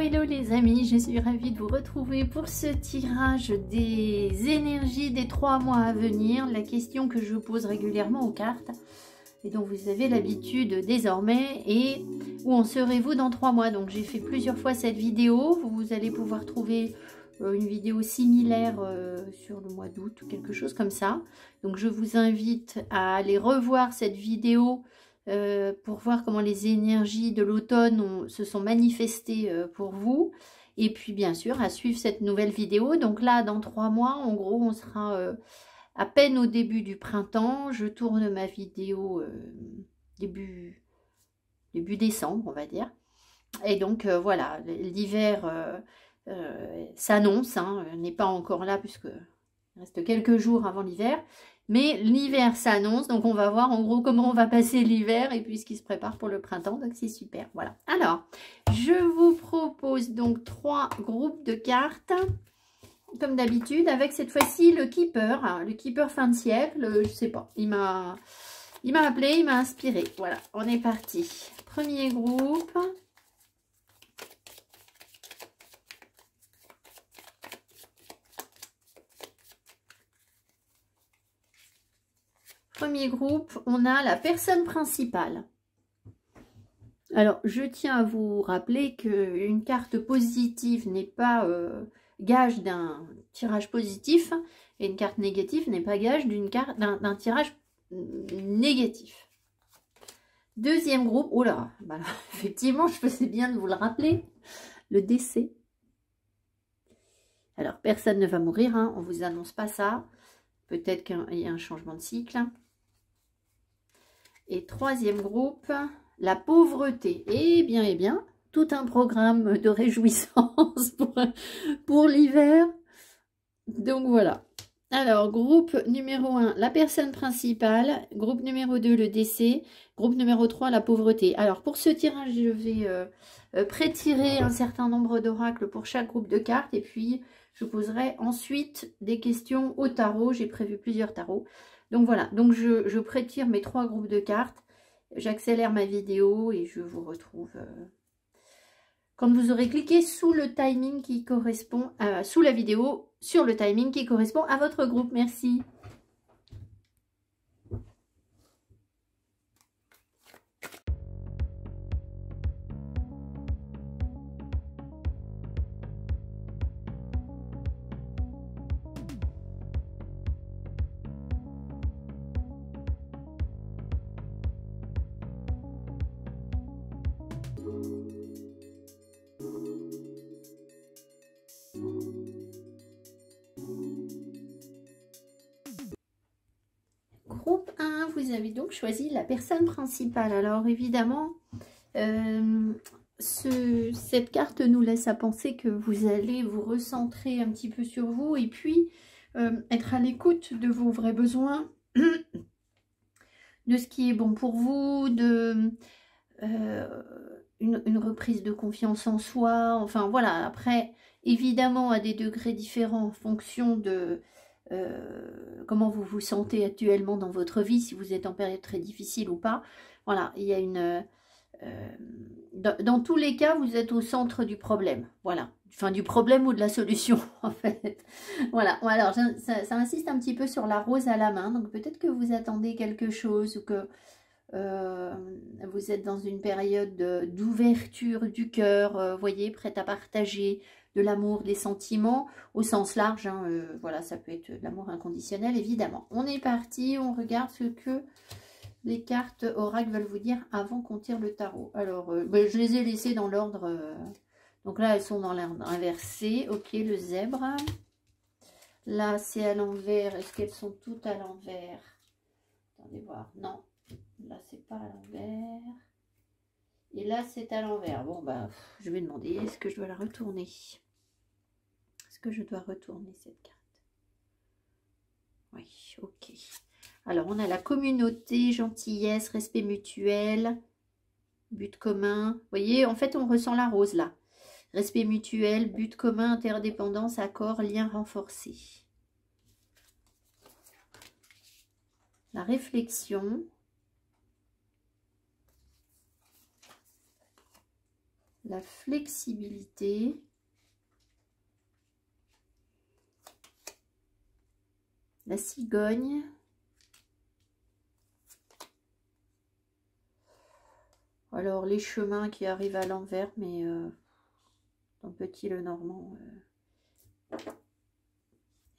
hello les amis, je suis ravie de vous retrouver pour ce tirage des énergies des 3 mois à venir. La question que je pose régulièrement aux cartes et dont vous avez l'habitude désormais est où en serez-vous dans 3 mois? Donc j'ai fait plusieurs fois cette vidéo, vous allez pouvoir trouver une vidéo similaire sur le mois d'août ou quelque chose comme ça. Donc je vous invite à aller revoir cette vidéo pour voir comment les énergies de l'automne se sont manifestées pour vous. Et puis bien sûr à suivre cette nouvelle vidéo. Donc là dans 3 mois en gros on sera à peine au début du printemps. Je tourne ma vidéo début décembre on va dire. Et donc voilà, l'hiver s'annonce, hein, n'est pas encore là puisque il reste quelques jours avant l'hiver. Mais l'hiver s'annonce, donc on va voir en gros comment on va passer l'hiver et puis ce qui se prépare pour le printemps, donc c'est super, voilà. Alors, je vous propose donc 3 groupes de cartes, comme d'habitude, avec cette fois-ci le Keeper fin de siècle, je sais pas, il m'a appelé, il m'a inspiré, voilà, on est parti. Premier groupe. Premier groupe, on a la personne principale. Alors, je tiens à vous rappeler qu'une carte positive n'est pas gage d'un tirage positif et une carte négative n'est pas gage d'un tirage négatif. Deuxième groupe, oh là, bah, effectivement, je faisais bien de vous le rappeler, le décès. Alors, personne ne va mourir, hein, on ne vous annonce pas ça. Peut-être qu'il y a un changement de cycle. Et troisième groupe, la pauvreté. Eh bien, tout un programme de réjouissance pour l'hiver. Donc voilà. Alors, groupe numéro 1, la personne principale. Groupe numéro 2, le décès. Groupe numéro 3, la pauvreté. Alors, pour ce tirage, je vais pré-tirer un certain nombre d'oracles pour chaque groupe de cartes. Et puis, je poserai ensuite des questions au tarot. J'ai prévu plusieurs tarots. Donc voilà, donc je pré-tire mes 3 groupes de cartes, j'accélère ma vidéo et je vous retrouve quand vous aurez cliqué sous le timing qui correspond, sous la vidéo, sur le timing qui correspond à votre groupe. Merci. Groupe 1, vous avez donc choisi la personne principale. Alors évidemment, cette carte nous laisse à penser que vous allez vous recentrer un petit peu sur vous et puis être à l'écoute de vos vrais besoins, de ce qui est bon pour vous, de une reprise de confiance en soi. Enfin voilà, après, évidemment à des degrés différents en fonction de comment vous vous sentez actuellement dans votre vie, si vous êtes en période très difficile ou pas. Voilà, il y a une... dans tous les cas, vous êtes au centre du problème. Voilà, enfin du problème ou de la solution, en fait. Voilà, alors ça insiste un petit peu sur la rose à la main. Donc peut-être que vous attendez quelque chose ou que vous êtes dans une période d'ouverture du cœur, voyez, prête à partager de l'amour, des sentiments, au sens large, hein, voilà, ça peut être de l'amour inconditionnel, évidemment. On est parti, on regarde ce que les cartes oracles veulent vous dire avant qu'on tire le tarot. Alors, ben, je les ai laissées dans l'ordre, donc là, elles sont dans l'ordre inversé. Ok, le zèbre. Là, c'est à l'envers. Est-ce qu'elles sont toutes à l'envers? Attendez voir, non. Là, c'est pas à l'envers. Et là, c'est à l'envers. Bon, bah, je vais demander, est-ce que je dois la retourner? Est-ce que je dois retourner cette carte? Oui, ok. Alors, on a la communauté, gentillesse, respect mutuel, but commun. Vous voyez, en fait, on ressent la rose, là. Respect mutuel, but commun, interdépendance, accord, lien renforcé. La réflexion. la flexibilité, la cigogne, alors les chemins qui arrivent à l'envers, mais dans Petit le Normand,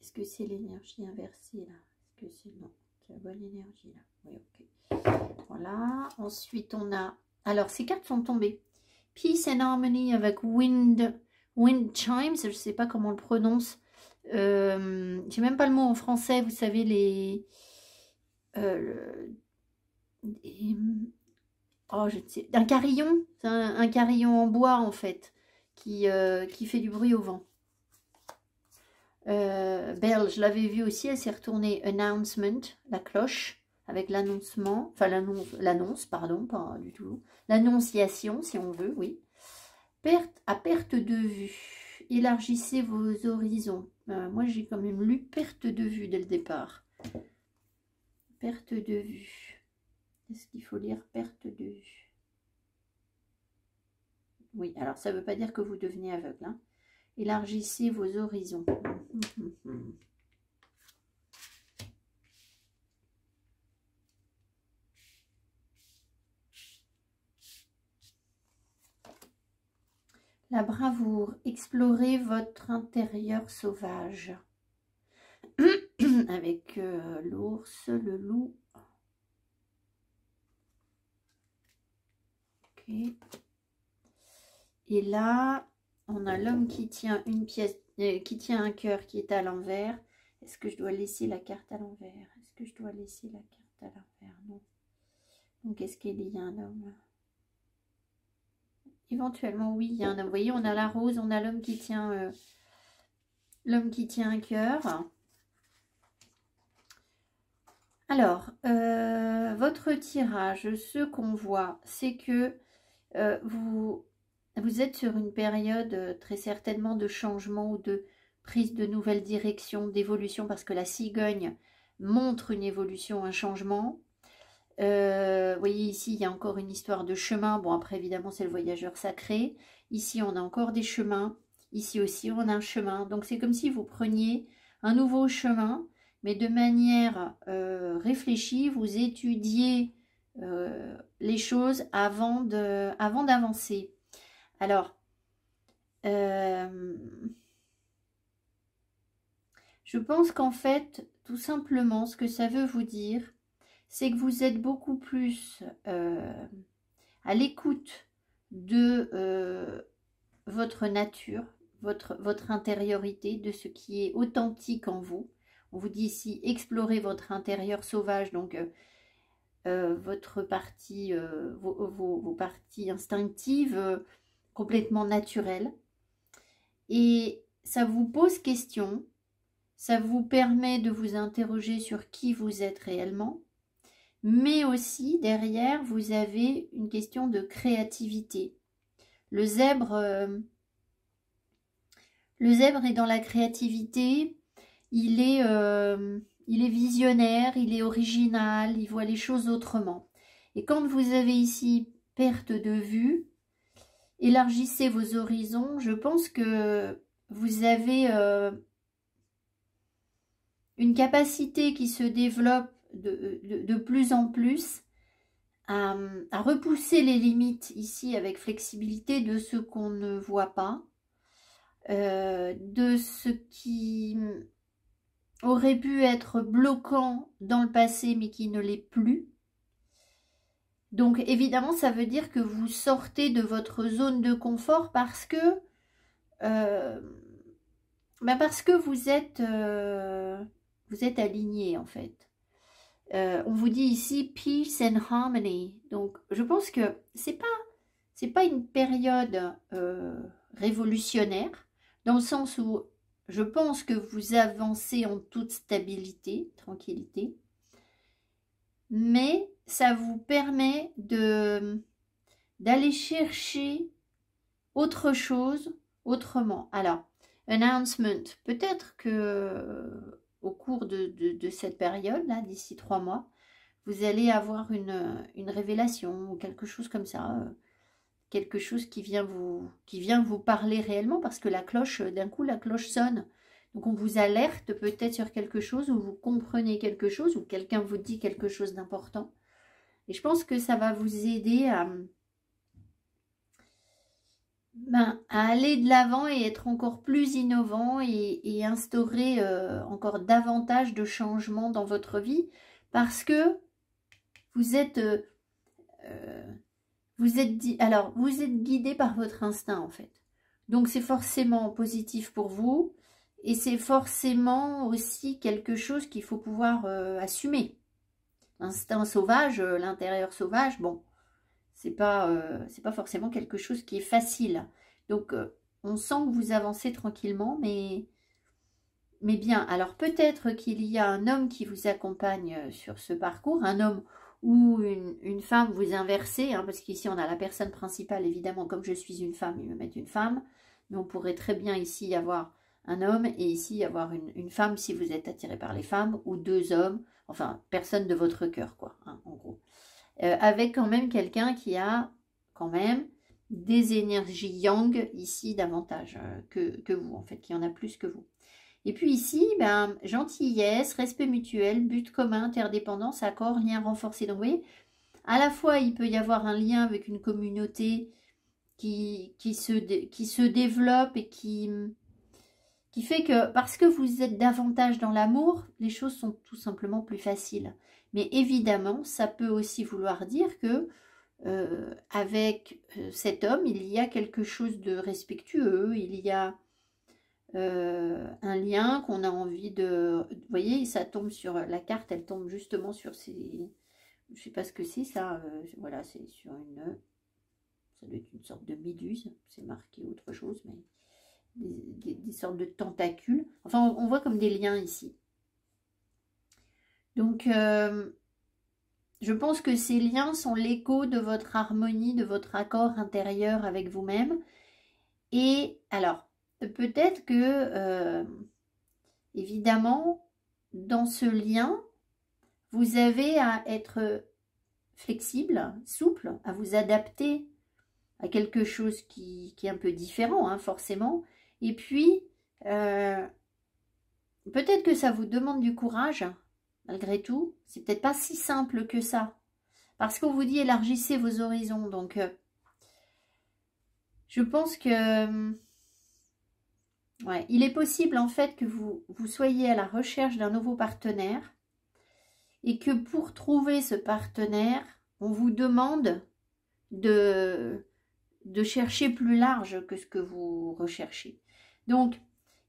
est-ce que c'est l'énergie inversée là? Est-ce que c'est non? C'est la bonne énergie là? Oui, ok. Voilà. Ensuite, on a... Alors, ces cartes sont tombées. Peace and Harmony avec Wind Chimes. Je ne sais pas comment on le prononce. J'ai même pas le mot en français. Vous savez, les... oh, je ne sais... Un carillon. C'est un carillon en bois, en fait, qui fait du bruit au vent. Belle, je l'avais vu aussi, elle s'est retournée announcement, la cloche, avec l'annoncement, enfin l'annonce, pardon, pas du tout, l'annonciation, si on veut, oui. À perte de vue, élargissez vos horizons. Moi, j'ai quand même lu perte de vue dès le départ. Perte de vue. Est-ce qu'il faut lire perte de vue? Oui, alors ça ne veut pas dire que vous devenez aveugle, hein. Élargissez vos horizons. La bravoure. Explorez votre intérieur sauvage. Avec l'ours, le loup. Ok. Et là... on a l'homme qui tient une pièce, qui tient un cœur qui est à l'envers. Est-ce que je dois laisser la carte à l'envers? Est-ce que je dois laisser la carte à l'envers? Non. Donc, est-ce qu'il y a un homme? Éventuellement, oui, il y a un homme. Vous voyez, on a la rose, on a l'homme qui tient un cœur. Alors, votre tirage, ce qu'on voit, c'est que vous êtes sur une période très certainement de changement ou de prise de nouvelles directions, d'évolution, parce que la cigogne montre une évolution, un changement. Vous voyez ici, il y a encore une histoire de chemin. Bon, après, évidemment, c'est le voyageur sacré. Ici, on a encore des chemins. Ici aussi, on a un chemin. Donc, c'est comme si vous preniez un nouveau chemin, mais de manière réfléchie. Vous étudiez les choses avant d'avancer. Alors, je pense qu'en fait, tout simplement, ce que ça veut vous dire, c'est que vous êtes beaucoup plus à l'écoute de votre nature, votre intériorité, de ce qui est authentique en vous. On vous dit ici, explorez votre intérieur sauvage, donc votre partie, vos parties instinctives, complètement naturelles. Et ça vous pose question, ça vous permet de vous interroger sur qui vous êtes réellement, mais aussi derrière vous avez une question de créativité. Le zèbre est dans la créativité, il est visionnaire, il est original, il voit les choses autrement. Et quand vous avez ici perte de vue, élargissez vos horizons, je pense que vous avez une capacité qui se développe de plus en plus à repousser les limites ici avec flexibilité de ce qu'on ne voit pas, de ce qui aurait pu être bloquant dans le passé mais qui ne l'est plus. Donc évidemment ça veut dire que vous sortez de votre zone de confort parce que vous êtes aligné en fait. On vous dit ici peace and harmony. Donc je pense que c'est pas une période révolutionnaire, dans le sens où je pense que vous avancez en toute stabilité, tranquillité, mais ça vous permet d'aller chercher autre chose autrement. Alors, announcement, peut-être que au cours de cette période-là, d'ici 3 mois, vous allez avoir une révélation ou quelque chose comme ça. quelque chose qui vient vous parler réellement, parce que la cloche, d'un coup, la cloche sonne. Donc on vous alerte peut-être sur quelque chose, ou vous comprenez quelque chose, ou quelqu'un vous dit quelque chose d'important. Et je pense que ça va vous aider à aller de l'avant et être encore plus innovant et instaurer encore davantage de changements dans votre vie, parce que vous êtes, vous êtes guidé par votre instinct en fait. Donc c'est forcément positif pour vous et c'est forcément aussi quelque chose qu'il faut pouvoir assumer. L'instinct sauvage, l'intérieur sauvage, bon, c'est pas forcément quelque chose qui est facile. Donc, on sent que vous avancez tranquillement, mais bien. Alors, peut-être qu'il y a un homme qui vous accompagne sur ce parcours, un homme ou une femme, vous inversez, hein, parce qu'ici, on a la personne principale, évidemment, comme je suis une femme, il me met une femme, mais on pourrait très bien ici avoir un homme et ici avoir une femme si vous êtes attiré par les femmes, ou deux hommes, enfin, personne de votre cœur, quoi, hein, en gros. Avec quand même quelqu'un qui a quand même des énergies yang ici davantage que vous, en fait, qui en a plus que vous. Et puis ici, gentillesse, respect mutuel, but commun, interdépendance, accord, lien renforcé. Donc vous voyez, à la fois il peut y avoir un lien avec une communauté qui se développe et qui fait que parce que vous êtes davantage dans l'amour, les choses sont tout simplement plus faciles. Mais évidemment, ça peut aussi vouloir dire que avec cet homme, il y a quelque chose de respectueux, il y a un lien qu'on a envie de... Vous voyez, ça tombe sur la carte, elle tombe justement sur ces... Je sais pas ce que c'est ça, voilà, c'est sur une... Ça doit être une sorte de méduse, c'est marqué autre chose, mais... Des sortes de tentacules. Enfin, on voit comme des liens ici. Donc, je pense que ces liens sont l'écho de votre harmonie, de votre accord intérieur avec vous-même. Et alors, peut-être que, évidemment, dans ce lien, vous avez à être flexible, souple, à vous adapter à quelque chose qui est un peu différent, hein, forcément. Et puis, peut-être que ça vous demande du courage, malgré tout. C'est peut-être pas si simple que ça. Parce qu'on vous dit élargissez vos horizons. Donc, je pense que ouais, il est possible en fait que vous soyez à la recherche d'un nouveau partenaire et que pour trouver ce partenaire, on vous demande de chercher plus large que ce que vous recherchez. Donc,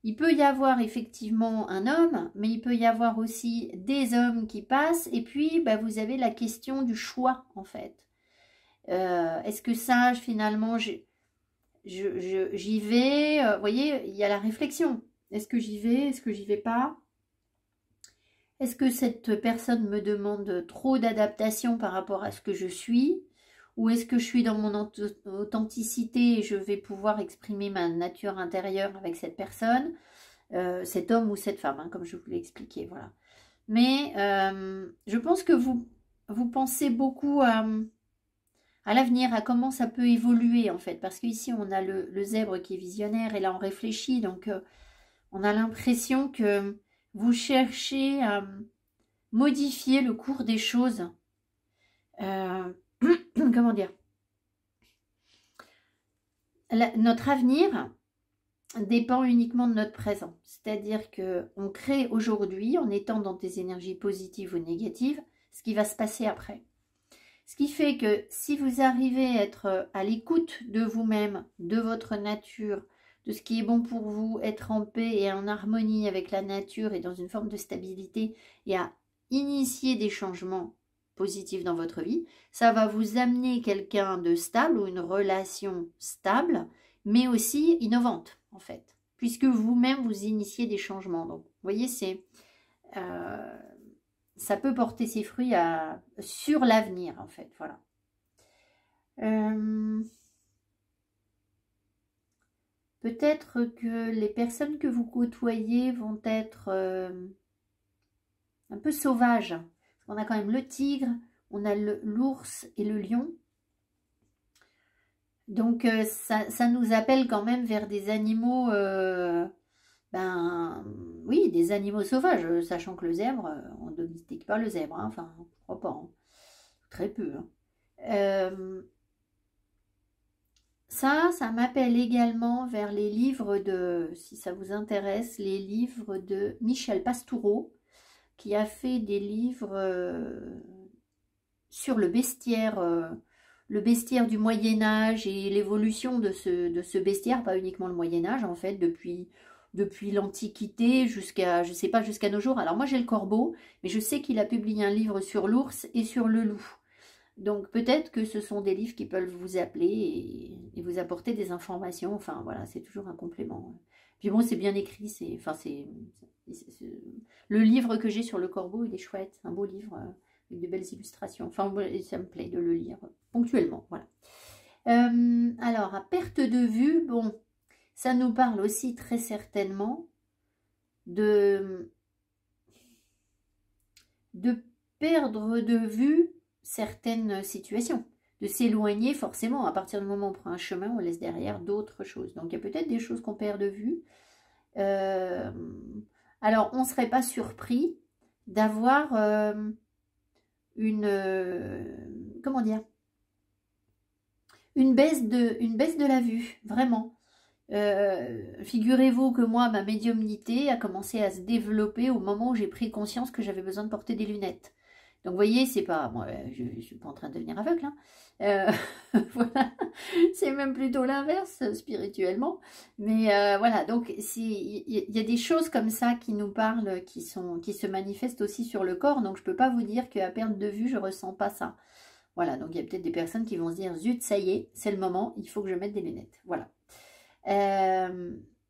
il peut y avoir effectivement un homme, mais il peut y avoir aussi des hommes qui passent. Et puis, vous avez la question du choix, en fait. Est-ce que ça, finalement, j'y vais vous voyez, il y a la réflexion. Est-ce que j'y vais? Est-ce que j'y vais pas? Est-ce que cette personne me demande trop d'adaptation par rapport à ce que je suis? Ou est-ce que je suis dans mon authenticité et je vais pouvoir exprimer ma nature intérieure avec cette personne, cet homme ou cette femme, hein, comme je vous l'ai expliqué, voilà. Mais je pense que vous pensez beaucoup à l'avenir, à comment ça peut évoluer en fait. Parce qu'ici, on a le zèbre qui est visionnaire et là, on réfléchit. Donc, on a l'impression que vous cherchez à modifier le cours des choses. Comment dire, notre avenir dépend uniquement de notre présent. C'est-à-dire qu'on crée aujourd'hui, en étant dans des énergies positives ou négatives, ce qui va se passer après. Ce qui fait que si vous arrivez à être à l'écoute de vous-même, de votre nature, de ce qui est bon pour vous, être en paix et en harmonie avec la nature et dans une forme de stabilité et à initier des changements positif dans votre vie, ça va vous amener quelqu'un de stable ou une relation stable, mais aussi innovante en fait, puisque vous-même vous initiez des changements. Donc, vous voyez, ça peut porter ses fruits sur l'avenir en fait, voilà. Peut-être que les personnes que vous côtoyez vont être un peu sauvages. On a quand même le tigre, on a l'ours et le lion. Donc, ça nous appelle quand même vers des animaux, ben, oui, des animaux sauvages, sachant que le zèbre, on ne domestique pas le zèbre, hein, enfin, je crois pas, hein, très peu. Hein. Ça m'appelle également vers les livres de, si ça vous intéresse, les livres de Michel Pastoureau, qui a fait des livres sur le bestiaire du Moyen-Âge et l'évolution de ce bestiaire, pas uniquement le Moyen-Âge, en fait, depuis l'Antiquité jusqu'à, je sais pas, jusqu'à nos jours. Alors moi j'ai le corbeau, mais je sais qu'il a publié un livre sur l'ours et sur le loup. Donc peut-être que ce sont des livres qui peuvent vous appeler et vous apporter des informations. Enfin voilà, c'est toujours un complément. Puis bon, c'est bien écrit. Le livre que j'ai sur le corbeau, il est chouette. C'est un beau livre avec de belles illustrations. Enfin, ça me plaît de le lire ponctuellement. Voilà. Alors, à perte de vue, bon, ça nous parle aussi très certainement de perdre de vue certaines situations, de s'éloigner forcément. À partir du moment où on prend un chemin, on laisse derrière d'autres choses. Donc il y a peut-être des choses qu'on perd de vue. Alors on ne serait pas surpris d'avoir comment dire, une baisse de la vue, vraiment. Figurez-vous que moi, ma médiumnité a commencé à se développer au moment où j'ai pris conscience que j'avais besoin de porter des lunettes. Donc, vous voyez, c'est pas, moi, je ne suis pas en train de devenir aveugle, hein. Voilà, c'est même plutôt l'inverse, spirituellement. Mais voilà, donc, il y a des choses comme ça qui nous parlent, qui se manifestent aussi sur le corps. Donc, je ne peux pas vous dire qu'à perte de vue, je ne ressens pas ça. Voilà, donc il y a peut-être des personnes qui vont se dire, zut, ça y est, c'est le moment, il faut que je mette des lunettes. Voilà.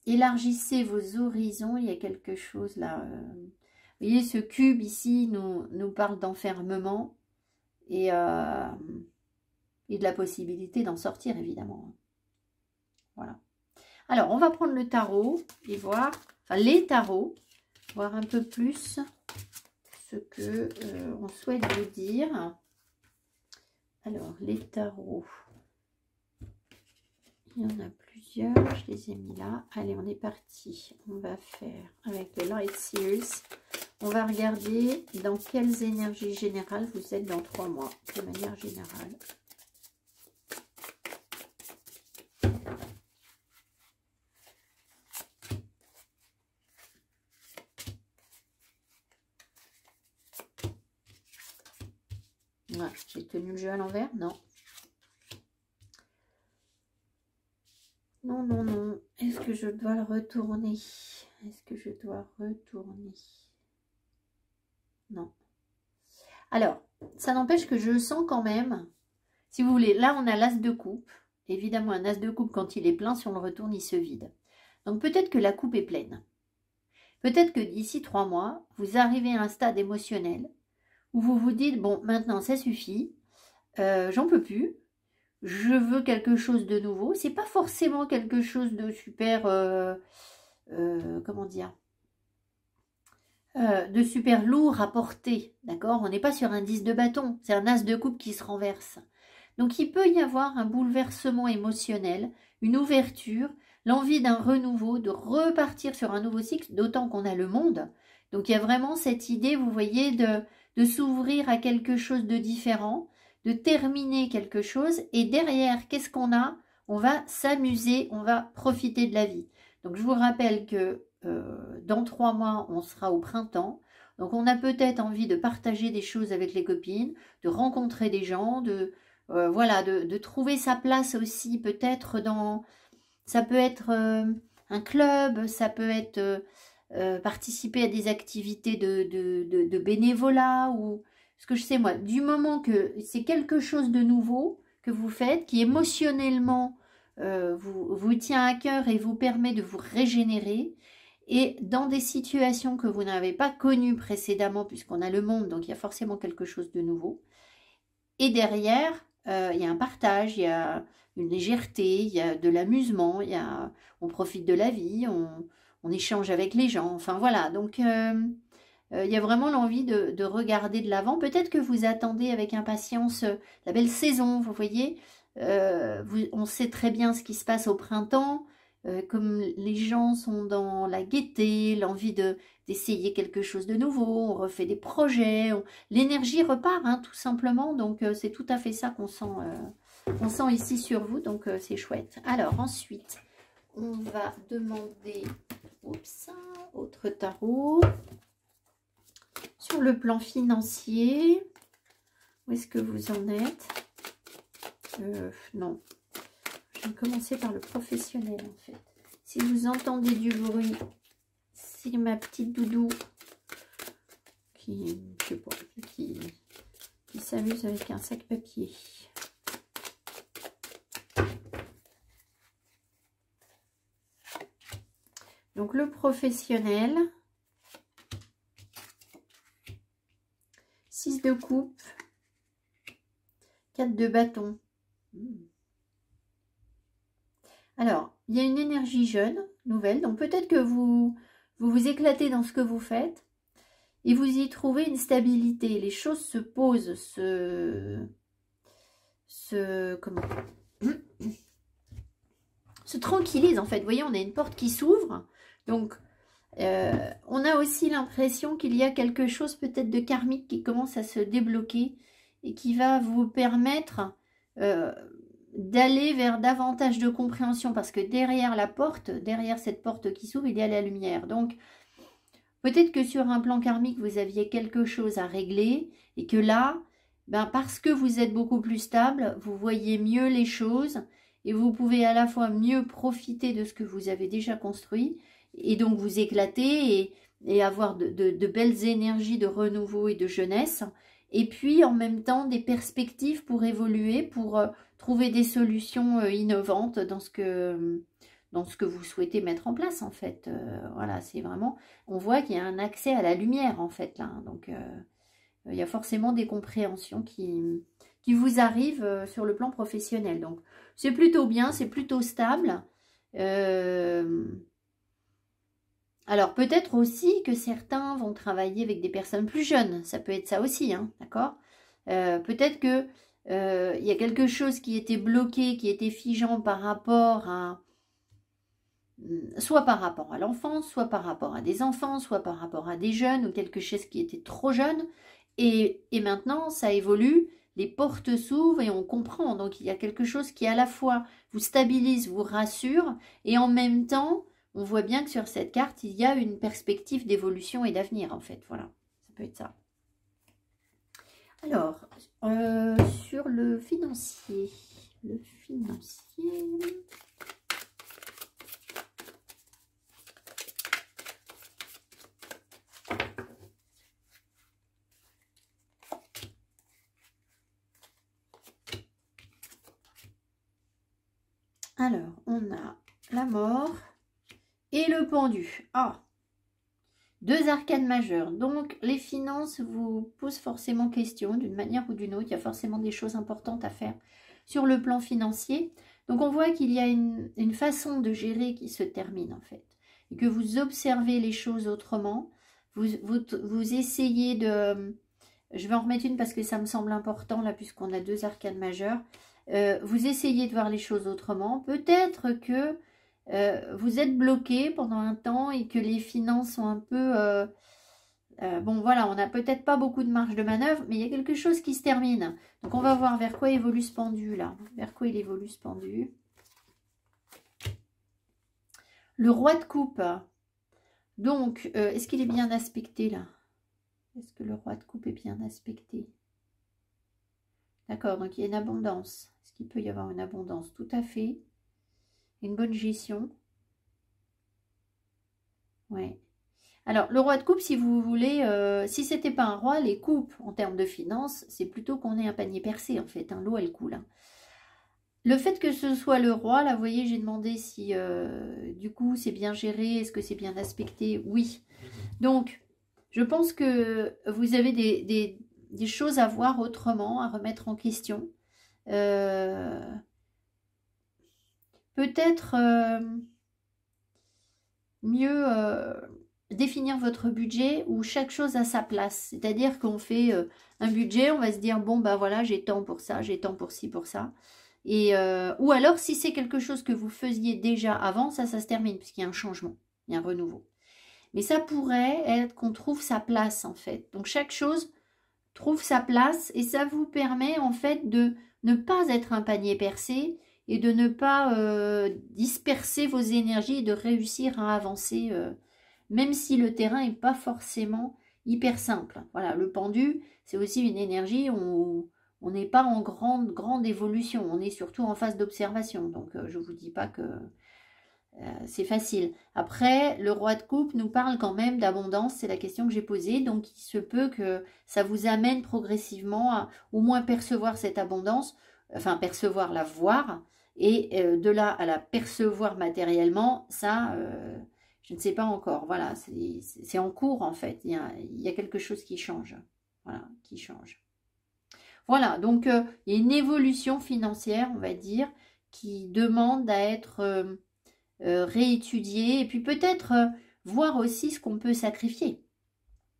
Élargissez vos horizons, il y a quelque chose là. Vous voyez, ce cube ici nous parle d'enfermement et de la possibilité d'en sortir, évidemment. Voilà. Alors, on va prendre le tarot et voir, enfin les tarots, voir un peu plus ce que on souhaite vous dire. Alors, les tarots, il y en a plusieurs, je les ai mis là. Allez, on est parti. On va faire avec le Light Series. On va regarder dans quelles énergies générales vous êtes dans 3 mois, de manière générale. Ouais, j'ai tenu le jeu à l'envers, non. Non, non, non. Est-ce que je dois le retourner? Est-ce que je dois retourner? Non. Alors, ça n'empêche que je sens quand même, si vous voulez, là on a l'as de coupe. Évidemment, un as de coupe, quand il est plein, si on le retourne, il se vide. Donc peut-être que la coupe est pleine. Peut-être que d'ici 3 mois, vous arrivez à un stade émotionnel où vous vous dites, bon, maintenant ça suffit, j'en peux plus, je veux quelque chose de nouveau. C'est pas forcément quelque chose de super, comment dire, de super lourd à porter, d'accord? On n'est pas sur un 10 de bâton, c'est un as de coupe qui se renverse. Donc il peut y avoir un bouleversement émotionnel, une ouverture, l'envie d'un renouveau, de repartir sur un nouveau cycle, d'autant qu'on a le monde. Donc il y a vraiment cette idée, vous voyez, de s'ouvrir à quelque chose de différent, de terminer quelque chose, et derrière, qu'est-ce qu'on a? On va s'amuser, on va profiter de la vie. Donc je vous rappelle que dans 3 mois, on sera au printemps. Donc on a peut-être envie de partager des choses avec les copines, de rencontrer des gens, voilà, de trouver sa place aussi peut-être dans... Ça peut être un club, ça peut être participer à des activités de bénévolat ou ce que je sais moi. Du moment que c'est quelque chose de nouveau que vous faites, qui émotionnellement vous tient à cœur et vous permet de vous régénérer, et dans des situations que vous n'avez pas connues précédemment, puisqu'on a le monde, donc il y a forcément quelque chose de nouveau. Et derrière, il y a un partage, il y a une légèreté, il y a de l'amusement, on profite de la vie, on échange avec les gens. Enfin voilà, donc il y a vraiment l'envie de regarder de l'avant. Peut-être que vous attendez avec impatience la belle saison, vous voyez. On sait très bien ce qui se passe au printemps. Comme les gens sont dans la gaieté, l'envie d'essayer quelque chose de nouveau, on refait des projets, l'énergie repart, hein, tout simplement. Donc, c'est tout à fait ça qu'on sent ici sur vous. Donc, c'est chouette. Alors, ensuite, on va demander, oups, autre tarot. Sur le plan financier, où est-ce que vous en êtes? Non. Je vais commencer par le professionnel, en fait. Si vous entendez du bruit, c'est ma petite doudou qui, je sais pas, qui s'amuse avec un sac papier. Donc, le professionnel. 6 de coupe. 4 de bâton. Alors, il y a une énergie jeune, nouvelle, donc peut-être que vous éclatez dans ce que vous faites et vous y trouvez une stabilité. Les choses se posent, se tranquillisent en fait. Vous voyez, on a une porte qui s'ouvre, donc on a aussi l'impression qu'il y a quelque chose peut-être de karmique qui commence à se débloquer et qui va vous permettre d'aller vers davantage de compréhension, parce que derrière la porte, derrière cette porte qui s'ouvre, il y a la lumière. Donc, peut-être que sur un plan karmique, vous aviez quelque chose à régler, et que là, ben, parce que vous êtes beaucoup plus stable, vous voyez mieux les choses, et vous pouvez à la fois mieux profiter de ce que vous avez déjà construit, et donc vous éclater, et avoir de belles énergies de renouveau et de jeunesse, et puis en même temps des perspectives pour évoluer, pour trouver des solutions innovantes dans ce que vous souhaitez mettre en place en fait. Voilà, c'est vraiment, on voit qu'il y a un accès à la lumière en fait là, hein. Donc il y a forcément des compréhensions qui vous arrivent sur le plan professionnel. Donc c'est plutôt bien, c'est plutôt stable. Alors, peut-être aussi que certains vont travailler avec des personnes plus jeunes. Ça peut être ça aussi, hein, d'accord? Peut-être que il y a quelque chose qui était bloqué, qui était figeant par rapport à... soit par rapport à l'enfance, soit par rapport à des enfants, soit par rapport à des jeunes, ou quelque chose qui était trop jeune. Et maintenant, ça évolue, les portes s'ouvrent et on comprend. Donc, il y a quelque chose qui à la fois vous stabilise, vous rassure, et en même temps... on voit bien que sur cette carte, il y a une perspective d'évolution et d'avenir, en fait. Voilà, ça peut être ça. Alors, sur le financier. Alors, on a la mort. Et le pendu. Ah, 2 arcanes majeures. Donc, les finances vous posent forcément question d'une manière ou d'une autre. Il y a forcément des choses importantes à faire sur le plan financier. Donc, on voit qu'il y a une façon de gérer qui se termine en fait. Et que vous observez les choses autrement. Vous essayez de... Je vais en remettre une parce que ça me semble important là puisqu'on a 2 arcanes majeures. Vous essayez de voir les choses autrement. Peut-être que... vous êtes bloqué pendant un temps et que les finances sont un peu... bon, voilà, on n'a peut-être pas beaucoup de marge de manœuvre, mais il y a quelque chose qui se termine. Donc, on va voir vers quoi évolue ce pendu, là. Vers quoi il évolue ce pendu. Le roi de coupe. Donc, est-ce qu'il est bien aspecté, là? Est-ce que le roi de coupe est bien aspecté? D'accord, donc il y a une abondance. Est-ce qu'il peut y avoir une abondance? Tout à fait. Une bonne gestion. Ouais. Alors, le roi de coupe, si vous voulez, si c'était pas un roi, les coupes, en termes de finances, c'est plutôt qu'on ait un panier percé, en fait. Hein, l'eau, elle coule. Hein. Le fait que ce soit le roi, là, vous voyez, j'ai demandé si, du coup, c'est bien géré, est-ce que c'est bien aspecté? Oui. Donc, je pense que vous avez des choses à voir autrement, à remettre en question. Peut-être mieux définir votre budget où chaque chose a sa place. C'est-à-dire qu'on fait un budget, on va se dire, bon, bah voilà, j'ai tant pour ça, j'ai tant pour ci, pour ça. Ou alors, si c'est quelque chose que vous faisiez déjà avant, ça se termine, puisqu'il y a un changement, il y a un renouveau. Mais ça pourrait être qu'on trouve sa place, en fait. Donc, chaque chose trouve sa place et ça vous permet, en fait, de ne pas être un panier percé et de ne pas disperser vos énergies et de réussir à avancer, même si le terrain n'est pas forcément hyper simple. Voilà, le pendu, c'est aussi une énergie où on n'est pas en grande évolution, on est surtout en phase d'observation. Donc, je ne vous dis pas que c'est facile. Après, le roi de coupe nous parle quand même d'abondance, c'est la question que j'ai posée. Donc, il se peut que ça vous amène progressivement à au moins percevoir cette abondance, enfin percevoir, la voir, et de là à la percevoir matériellement, ça, je ne sais pas encore. Voilà, c'est en cours en fait. Il y a quelque chose qui change. Voilà, qui change. Voilà, donc il y a une évolution financière, on va dire, qui demande à être réétudier et puis peut-être voir aussi ce qu'on peut sacrifier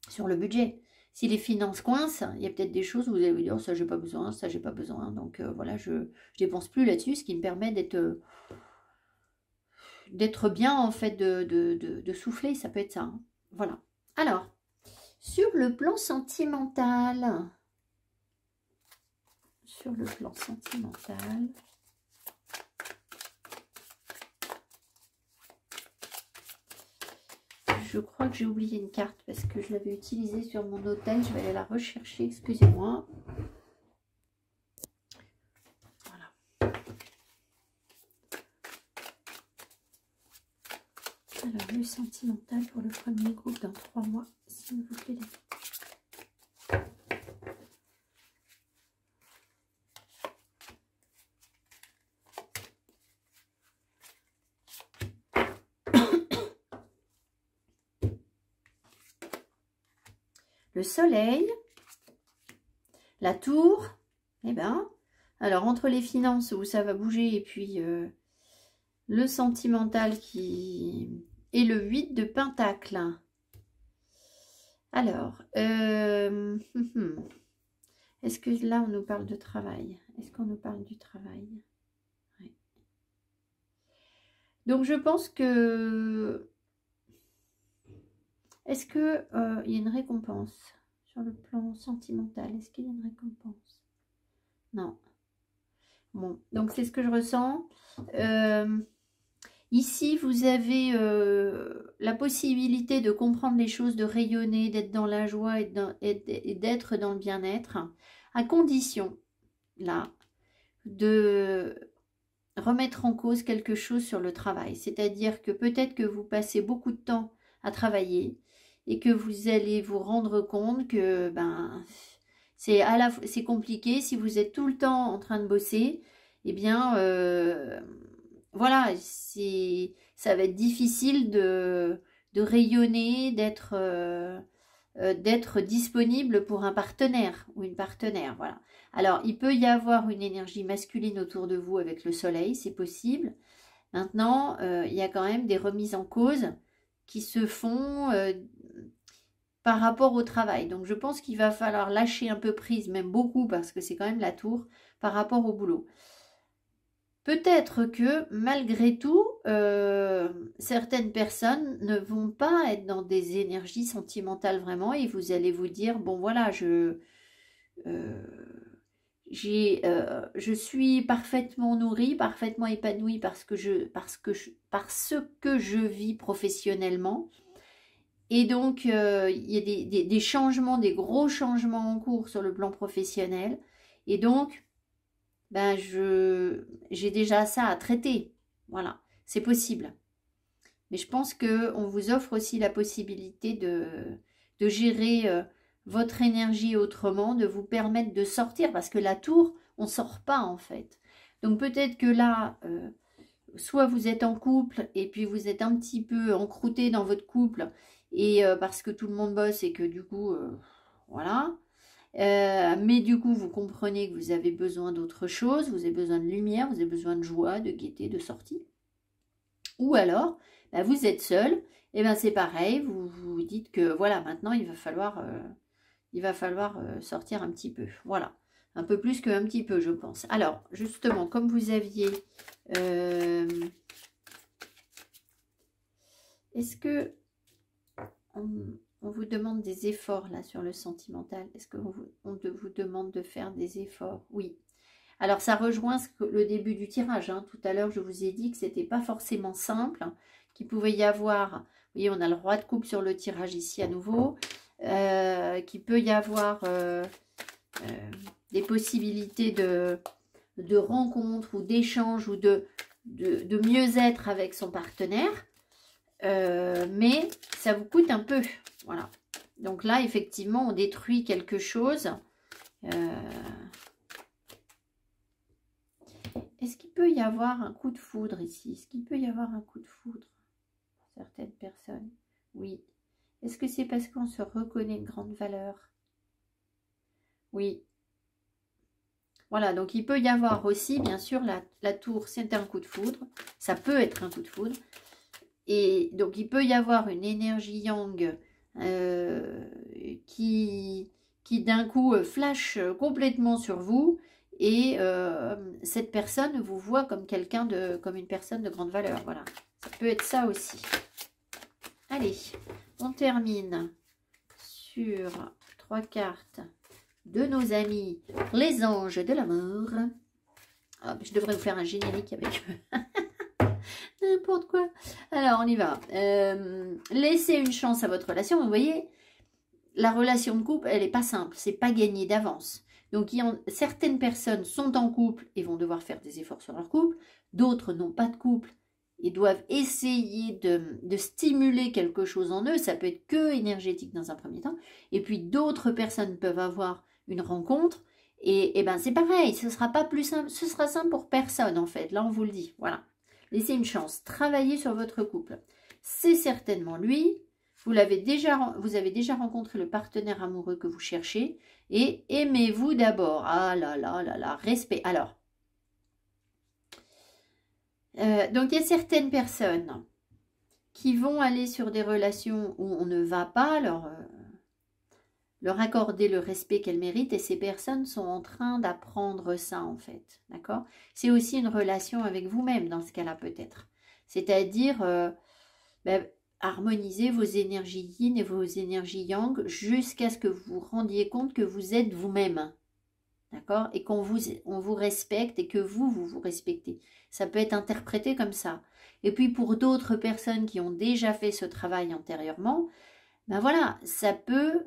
sur le budget. Si les finances coincent, il y a peut-être des choses où vous allez vous dire, oh, ça j'ai pas besoin, ça j'ai pas besoin. Donc voilà, je dépense plus là-dessus, ce qui me permet d'être bien en fait, de souffler, ça peut être ça. Hein. Voilà. Alors, sur le plan sentimental, je crois que j'ai oublié une carte parce que je l'avais utilisée sur mon hôtel. Je vais aller la rechercher, excusez-moi. Voilà. Alors, le sentimental pour le premier groupe dans 3 mois, s'il vous plaît. Le soleil, la tour, eh ben, alors entre les finances où ça va bouger et puis le sentimental qui est le 8 de pentacle. Alors, est-ce que là on nous parle de travail? Est-ce qu'on nous parle du travail? Oui. Donc je pense que... Est-ce qu'il y a une récompense sur le plan sentimental? Est-ce qu'il y a une récompense? Non. Bon, donc c'est ce que je ressens. Ici, vous avez la possibilité de comprendre les choses, de rayonner, d'être dans la joie et d'être dans le bien-être, à condition, là, de remettre en cause quelque chose sur le travail. C'est-à-dire que peut-être que vous passez beaucoup de temps à travailler, et que vous allez vous rendre compte que ben, c'est compliqué. Si vous êtes tout le temps en train de bosser, eh bien, voilà, ça va être difficile de rayonner, d'être disponible pour un partenaire ou une partenaire. Voilà. Alors, il peut y avoir une énergie masculine autour de vous avec le soleil, c'est possible. Maintenant, il y a quand même des remises en cause qui se font par rapport au travail. Donc, je pense qu'il va falloir lâcher un peu prise, même beaucoup, parce que c'est quand même la tour, par rapport au boulot. Peut-être que, malgré tout, certaines personnes ne vont pas être dans des énergies sentimentales vraiment, et vous allez vous dire, bon voilà, je suis parfaitement nourrie, parfaitement épanouie parce que je vis professionnellement. Et donc, il y a des changements, des gros changements en cours sur le plan professionnel. Et donc, ben, j'ai déjà ça à traiter. Voilà, c'est possible. Mais je pense qu'on vous offre aussi la possibilité de gérer votre énergie autrement, de vous permettre de sortir. Parce que la tour, on ne sort pas en fait. Donc peut-être que là... soit vous êtes en couple et puis vous êtes un petit peu encrouté dans votre couple et parce que tout le monde bosse et que du coup, voilà. Mais du coup, vous comprenez que vous avez besoin d'autre chose, vous avez besoin de lumière, vous avez besoin de joie, de gaieté, de sortie. Ou alors, bah, vous êtes seul, et bien c'est pareil, vous vous dites que voilà, maintenant il va falloir sortir un petit peu. Voilà. Un peu plus qu'un petit peu, je pense. Alors, justement, comme vous aviez... est-ce que on vous demande des efforts là sur le sentimental? Est-ce qu'on vous demande de faire des efforts? Oui. Alors, ça rejoint le début du tirage. Hein. Tout à l'heure, je vous ai dit que c'était pas forcément simple, qu'il pouvait y avoir... Vous voyez, on a le roi de coupe sur le tirage ici à nouveau. Qu'il peut y avoir des possibilités de rencontres ou d'échanges ou de mieux-être avec son partenaire. Mais ça vous coûte un peu. Voilà. Donc là, effectivement, on détruit quelque chose. Est-ce qu'il peut y avoir un coup de foudre ici? Est-ce qu'il peut y avoir un coup de foudre pour certaines personnes? Oui. Est-ce que c'est parce qu'on se reconnaît une grande valeur? Oui. Voilà, donc il peut y avoir aussi, bien sûr, la tour, c'est un coup de foudre. Ça peut être un coup de foudre. Et donc, il peut y avoir une énergie yang qui d'un coup, flash complètement sur vous. Et cette personne vous voit comme comme une personne de grande valeur. Voilà, ça peut être ça aussi. Allez, on termine sur 3 cartes de nos amis, les anges de l'amour. Oh, je devrais vous faire un générique avec eux. N'importe quoi. Alors, on y va. Laissez une chance à votre relation. Vous voyez, la relation de couple, elle n'est pas simple. C'est pas gagné d'avance. Donc, certaines personnes sont en couple et vont devoir faire des efforts sur leur couple. D'autres n'ont pas de couple et doivent essayer de stimuler quelque chose en eux. Ça peut être que énergétique dans un premier temps. Et puis, d'autres personnes peuvent avoir une rencontre. Et ben, c'est pareil. Ce ne sera pas plus simple. Ce sera simple pour personne, en fait. Là, on vous le dit. Voilà. Laissez une chance. Travaillez sur votre couple. C'est certainement lui. Vous avez déjà rencontré le partenaire amoureux que vous cherchez. Et aimez-vous d'abord. Ah là là là là. Respect. Alors. Donc, il y a certaines personnes qui vont aller sur des relations où on ne va pas leur accorder le respect qu'elles méritent. Et ces personnes sont en train d'apprendre ça, en fait. D'accord? C'est aussi une relation avec vous-même, dans ce cas-là, peut-être. C'est-à-dire, harmoniser vos énergies yin et vos énergies yang jusqu'à ce que vous vous rendiez compte que vous êtes vous-même. D'accord? Et on vous respecte et que vous respectez. Ça peut être interprété comme ça. Et puis, pour d'autres personnes qui ont déjà fait ce travail antérieurement, ben voilà, ça peut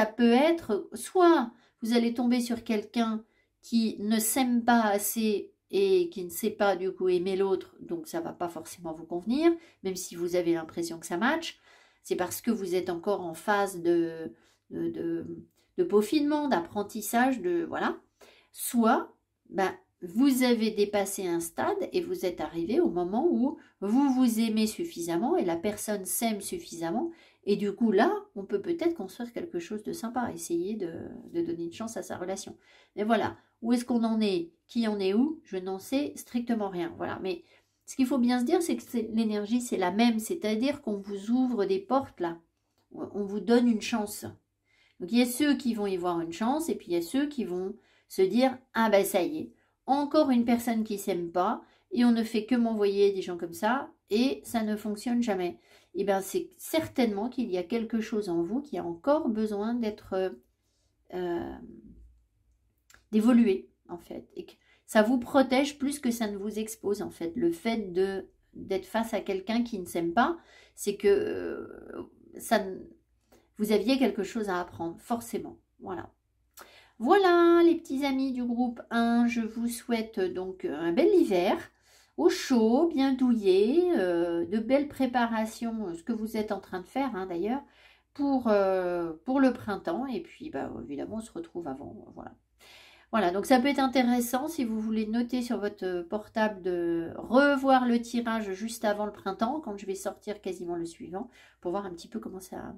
être, soit vous allez tomber sur quelqu'un qui ne s'aime pas assez et qui ne sait pas du coup aimer l'autre, donc ça ne va pas forcément vous convenir, même si vous avez l'impression que ça match. C'est parce que vous êtes encore en phase de peaufinement, d'apprentissage, voilà. Soit, ben, vous avez dépassé un stade et vous êtes arrivé au moment où vous vous aimez suffisamment et la personne s'aime suffisamment. Et du coup, là, on peut peut-être construire quelque chose de sympa, essayer de donner une chance à sa relation. Mais voilà, où est-ce qu'on en est? Qui en est où? Je n'en sais strictement rien. Voilà, mais ce qu'il faut bien se dire, c'est que l'énergie, c'est la même. C'est-à-dire qu'on vous ouvre des portes, là. On vous donne une chance. Donc, il y a ceux qui vont y voir une chance et puis il y a ceux qui vont se dire « Ah ben ça y est, encore une personne qui ne s'aime pas et on ne fait que m'envoyer des gens comme ça et ça ne fonctionne jamais. » Et bien, c'est certainement qu'il y a quelque chose en vous qui a encore besoin d'être d'évoluer, en fait. Et que ça vous protège plus que ça ne vous expose, en fait. Le fait d'être face à quelqu'un qui ne s'aime pas, c'est que vous aviez quelque chose à apprendre, forcément. Voilà. Voilà, les petits amis du groupe 1, je vous souhaite donc un bel hiver, au chaud, bien douillet, de belles préparations, ce que vous êtes en train de faire hein, d'ailleurs, pour le printemps. Et puis, bah, évidemment, on se retrouve avant. Voilà. Voilà, donc ça peut être intéressant si vous voulez noter sur votre portable de revoir le tirage juste avant le printemps, quand je vais sortir quasiment le suivant, pour voir un petit peu comment ça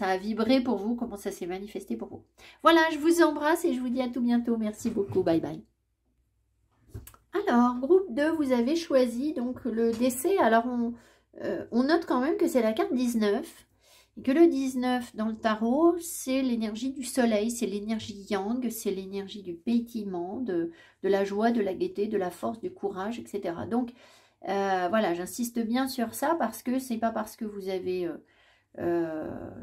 a vibré pour vous, comment ça s'est manifesté pour vous. Voilà, je vous embrasse et je vous dis à tout bientôt. Merci beaucoup, bye bye. Alors, groupe 2, vous avez choisi donc le décès. Alors, on note quand même que c'est la carte 19. Et que le 19 dans le tarot, c'est l'énergie du soleil, c'est l'énergie yang, c'est l'énergie du pétillement, de la joie, de la gaieté, de la force, du courage, etc. Donc, voilà, j'insiste bien sur ça parce que c'est pas parce que vous avez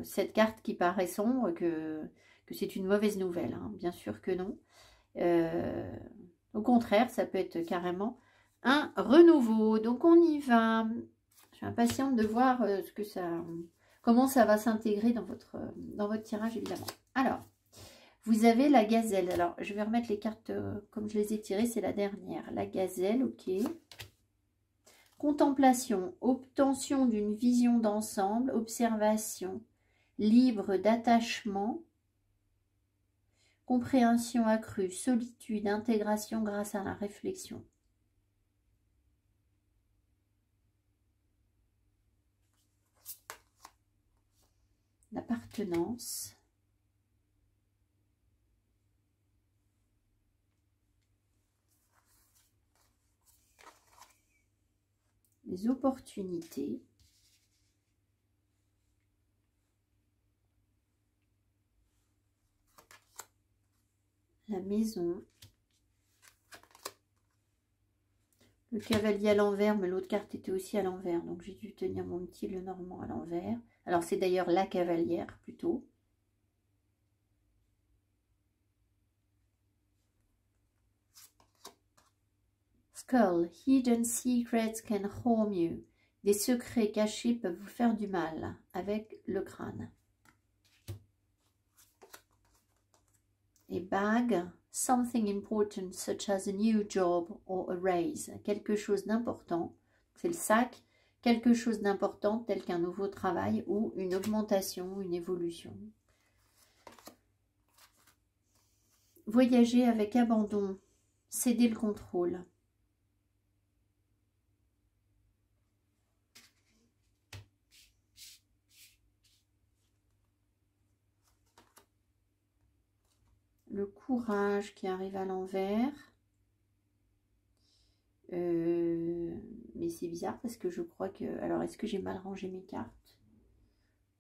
cette carte qui paraît sombre que c'est une mauvaise nouvelle, hein. Bien sûr que non. Au contraire, ça peut être carrément un renouveau. Donc on y va. Je suis impatiente de voir comment ça va s'intégrer dans votre tirage, évidemment. Alors, vous avez la gazelle. Alors, je vais remettre les cartes comme je les ai tirées, c'est la dernière. La gazelle, ok. Contemplation, obtention d'une vision d'ensemble, observation, libre d'attachement, compréhension accrue, solitude, intégration grâce à la réflexion. L'appartenance. Les opportunités. La maison. Le cavalier à l'envers, mais l'autre carte était aussi à l'envers. Donc j'ai dû tenir mon petit Lenormand à l'envers. Alors c'est d'ailleurs la cavalière plutôt. Skull. Hidden secrets can harm you. Des secrets cachés peuvent vous faire du mal avec le crâne. Et bague. Something important such as a new job or a raise. Quelque chose d'important. C'est le sac. Quelque chose d'important tel qu'un nouveau travail ou une augmentation, une évolution. Voyager avec abandon. Céder le contrôle. Le courage qui arrive à l'envers. Mais c'est bizarre parce que je crois que... Alors, est-ce que j'ai mal rangé mes cartes?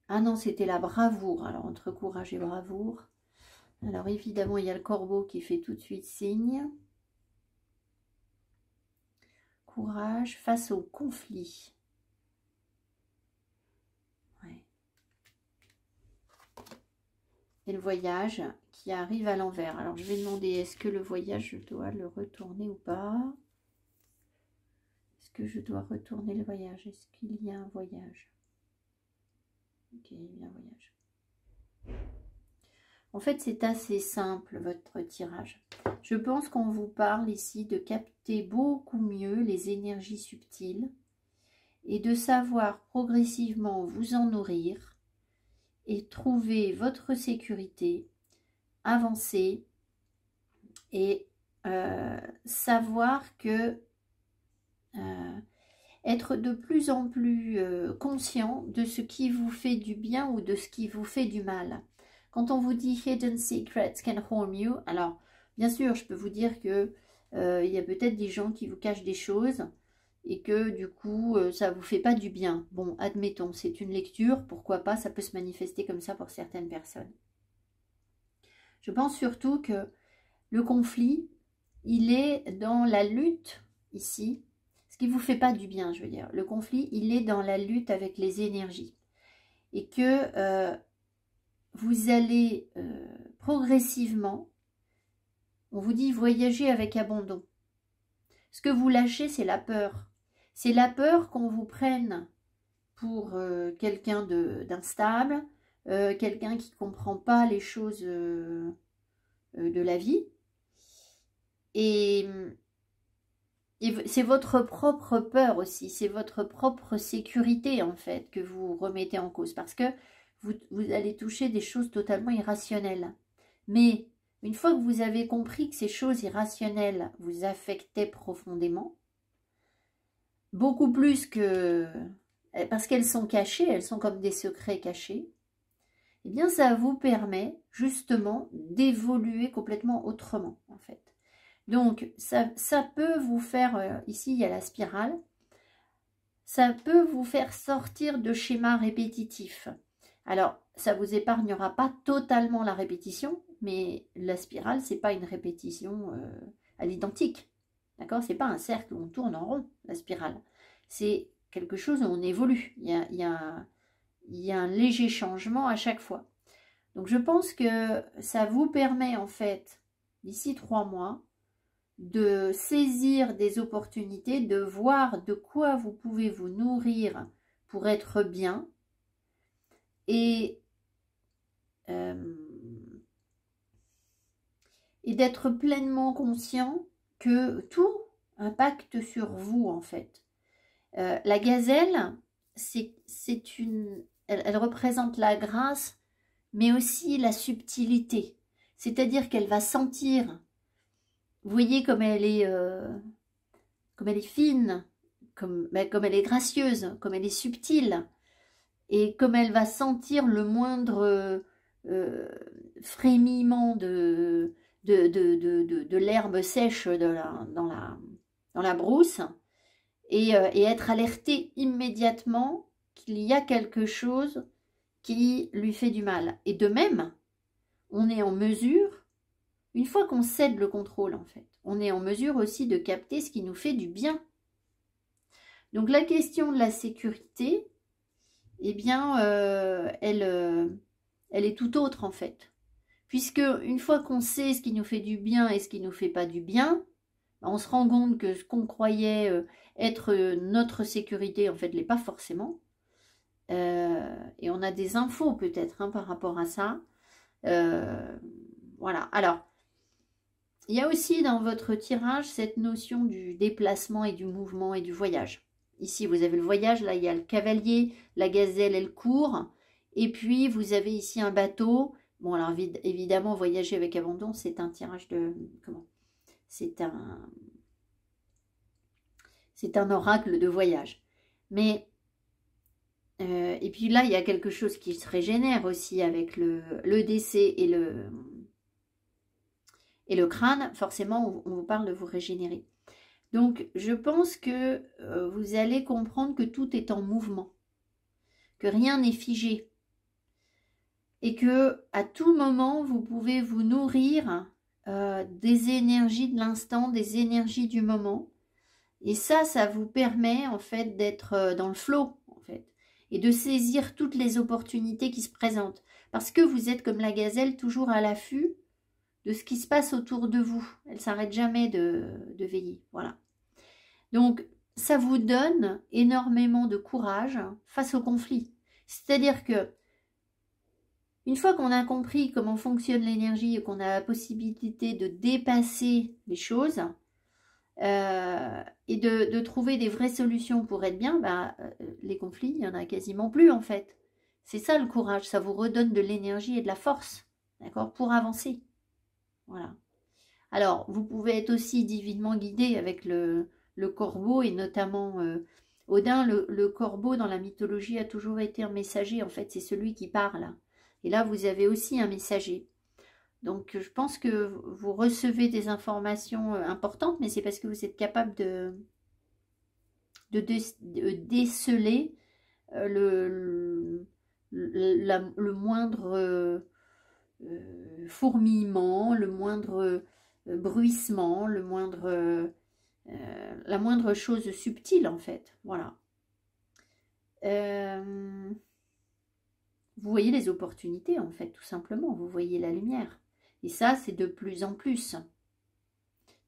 Ah non, c'était la bravoure. Alors, entre courage et bravoure. Alors, évidemment, il y a le corbeau qui fait tout de suite signe. Courage face au conflit. Ouais. Et le voyage qui arrive à l'envers. Alors, je vais demander, est-ce que le voyage, je dois le retourner ou pas? Est-ce que je dois retourner le voyage? Est-ce qu'il y a un voyage? Ok, il y a un voyage. En fait, c'est assez simple, votre tirage. Je pense qu'on vous parle ici de capter beaucoup mieux les énergies subtiles et de savoir progressivement vous en nourrir et trouver votre sécurité, avancer et savoir que être de plus en plus conscient de ce qui vous fait du bien ou de ce qui vous fait du mal. Quand on vous dit « Hidden secrets can harm you », alors bien sûr, je peux vous dire que il y a peut-être des gens qui vous cachent des choses et que du coup, ça ne vous fait pas du bien. Bon, admettons, c'est une lecture, pourquoi pas, ça peut se manifester comme ça pour certaines personnes. Je pense surtout que le conflit, il est dans la lutte ici, ce qui ne vous fait pas du bien, je veux dire. Le conflit, il est dans la lutte avec les énergies. Et que vous allez progressivement, on vous dit voyager avec abandon. Ce que vous lâchez, c'est la peur. C'est la peur qu'on vous prenne pour quelqu'un d'instable, quelqu'un qui ne comprend pas les choses de la vie. Et c'est votre propre peur aussi, c'est votre propre sécurité en fait que vous remettez en cause. Parce que vous allez toucher des choses totalement irrationnelles. Mais une fois que vous avez compris que ces choses irrationnelles vous affectaient profondément, beaucoup plus que... parce qu'elles sont cachées, elles sont comme des secrets cachés, eh bien ça vous permet justement d'évoluer complètement autrement en fait. Donc ça peut vous faire, ici il y a la spirale, ça peut vous faire sortir de schémas répétitifs. Alors, ça vous épargnera pas totalement la répétition, mais la spirale, c'est pas une répétition à l'identique. D'accord? C'est pas un cercle où on tourne en rond, la spirale. C'est quelque chose où on évolue. Il y a un léger changement à chaque fois. Donc, je pense que ça vous permet, en fait, d'ici 3 mois, de saisir des opportunités, de voir de quoi vous pouvez vous nourrir pour être bien et d'être pleinement conscient que tout impacte sur vous en fait. La gazelle, elle représente la grâce, mais aussi la subtilité. C'est-à-dire qu'elle va sentir, vous voyez comme elle est fine, comme elle est gracieuse, comme elle est subtile, et comme elle va sentir le moindre frémillement de l'herbe sèche dans la brousse, et être alertée immédiatement qu'il y a quelque chose qui lui fait du mal. Et de même, on est en mesure, une fois qu'on cède le contrôle en fait, on est en mesure aussi de capter ce qui nous fait du bien. Donc la question de la sécurité, eh bien, elle est tout autre en fait. Puisque une fois qu'on sait ce qui nous fait du bien et ce qui ne nous fait pas du bien, on se rend compte que ce qu'on croyait être notre sécurité, en fait, l'est pas forcément. Et on a des infos peut-être hein, par rapport à ça. Voilà. Alors, il y a aussi dans votre tirage cette notion du déplacement et du mouvement et du voyage. Ici, vous avez le voyage, là, il y a le cavalier, la gazelle, elle court. Et puis, vous avez ici un bateau. Bon, alors, évidemment, voyager avec abandon, c'est un tirage de... Comment? C'est un oracle de voyage. Mais, et puis là, il y a quelque chose qui se régénère aussi avec le décès et le crâne. Forcément, on vous parle de vous régénérer. Donc, je pense que vous allez comprendre que tout est en mouvement, que rien n'est figé et que à tout moment, vous pouvez vous nourrir des énergies de l'instant, des énergies du moment. Et ça vous permet en fait d'être dans le flow en fait et de saisir toutes les opportunités qui se présentent. Parce que vous êtes comme la gazelle toujours à l'affût de ce qui se passe autour de vous. Elle ne s'arrête jamais de veiller. Voilà. Donc, ça vous donne énormément de courage face au conflit. C'est-à-dire que une fois qu'on a compris comment fonctionne l'énergie et qu'on a la possibilité de dépasser les choses et de trouver des vraies solutions pour être bien, les conflits, il n'y en a quasiment plus en fait. C'est ça le courage, ça vous redonne de l'énergie et de la force, d'accord, pour avancer. Voilà. Alors, vous pouvez être aussi divinement guidé avec le corbeau et notamment Odin. Le corbeau dans la mythologie a toujours été un messager, en fait, c'est celui qui parle. Et là, vous avez aussi un messager. Donc, je pense que vous recevez des informations importantes, mais c'est parce que vous êtes capable de déceler le moindre fourmillement, le moindre bruissement, la moindre chose subtile en fait. Voilà. Vous voyez les opportunités en fait, tout simplement. Vous voyez la lumière. Et ça, c'est de plus en plus.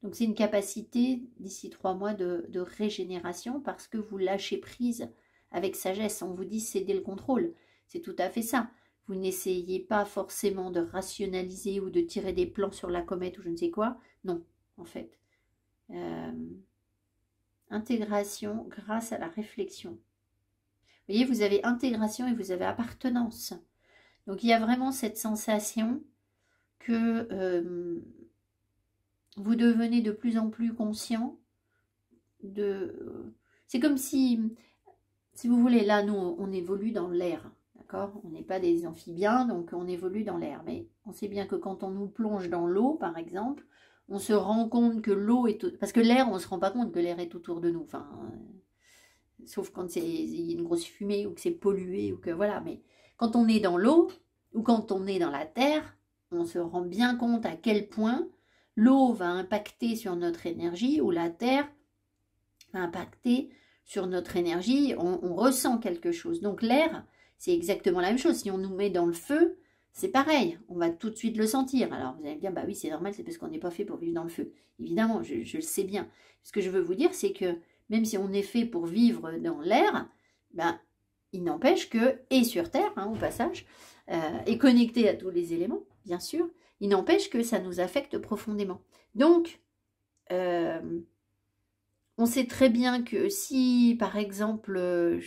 Donc, c'est une capacité d'ici 3 mois de régénération parce que vous lâchez prise avec sagesse. On vous dit céder le contrôle. C'est tout à fait ça. Vous n'essayez pas forcément de rationaliser ou de tirer des plans sur la comète ou je ne sais quoi. Non, en fait. Intégration grâce à la réflexion. Vous voyez, vous avez intégration et vous avez appartenance. Donc, il y a vraiment cette sensation que vous devenez de plus en plus conscient de... C'est comme si vous voulez, là, nous, on évolue dans l'air. D'accord ? On n'est pas des amphibiens, donc on évolue dans l'air. Mais on sait bien que quand on nous plonge dans l'eau, par exemple, on se rend compte que l'eau est... Parce que l'air, on ne se rend pas compte que l'air est autour de nous. Enfin, sauf quand il y a une grosse fumée ou que c'est pollué ou que... Voilà, mais Quand on est dans l'eau ou quand on est dans la terre, on se rend bien compte à quel point l'eau va impacter sur notre énergie ou la terre va impacter sur notre énergie, on ressent quelque chose. Donc l'air, c'est exactement la même chose. Si on nous met dans le feu, c'est pareil, on va tout de suite le sentir. Alors vous allez me dire, bah oui, c'est normal, c'est parce qu'on n'est pas fait pour vivre dans le feu. Évidemment, je le sais bien. Ce que je veux vous dire, c'est que même si on est fait pour vivre dans l'air, ben, il n'empêche que, et sur Terre, hein, au passage, et connecté à tous les éléments, bien sûr, il n'empêche que ça nous affecte profondément. Donc, on sait très bien que si, par exemple,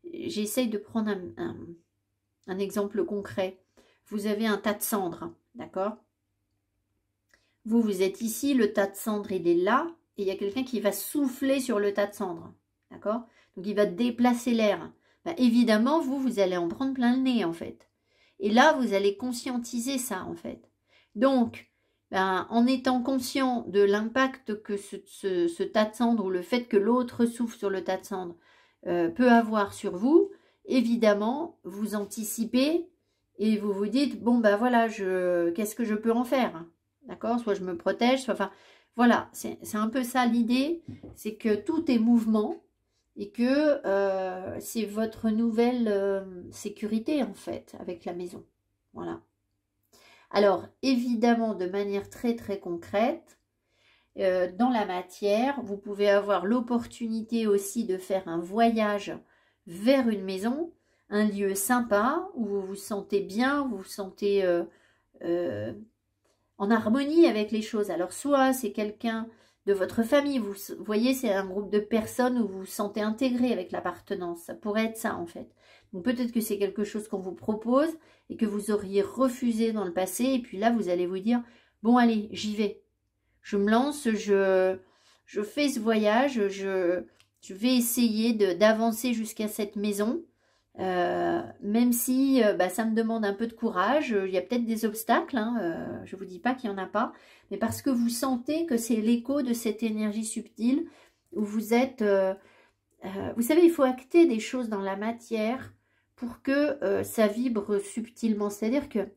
j'essaye de prendre un exemple concret. Vous avez un tas de cendres, d'accord? Vous êtes ici, le tas de cendres, il est là, et il y a quelqu'un qui va souffler sur le tas de cendres, d'accord? Donc, il va déplacer l'air. Ben, évidemment, vous allez en prendre plein le nez, en fait. Et là, vous allez conscientiser ça, en fait. Donc, ben, en étant conscient de l'impact que ce tas de cendres ou le fait que l'autre souffle sur le tas de cendres peut avoir sur vous, évidemment, vous anticipez et vous vous dites, bon, ben voilà, qu'est-ce que je peux en faire? D'accord? Soit je me protège, soit... Enfin, voilà, c'est un peu ça l'idée, c'est que tout est mouvement et que c'est votre nouvelle sécurité, en fait, avec la maison. Voilà. Alors, évidemment, de manière très très concrète, dans la matière, vous pouvez avoir l'opportunité aussi de faire un voyage vers une maison, un lieu sympa, où vous vous sentez bien, vous vous sentez en harmonie avec les choses. Alors, soit c'est quelqu'un de votre famille, vous voyez, c'est un groupe de personnes où vous vous sentez intégré avec l'appartenance. Ça pourrait être ça, en fait. Donc, peut-être que c'est quelque chose qu'on vous propose et que vous auriez refusé dans le passé. Et puis là, vous allez vous dire, bon, allez, j'y vais. Je me lance, je fais ce voyage, je vais essayer d'avancer jusqu'à cette maison. Même si ça me demande un peu de courage, il y a peut-être des obstacles, hein, je ne vous dis pas qu'il n'y en a pas, mais parce que vous sentez que c'est l'écho de cette énergie subtile où vous êtes... vous savez, il faut acter des choses dans la matière pour que ça vibre subtilement. C'est-à-dire que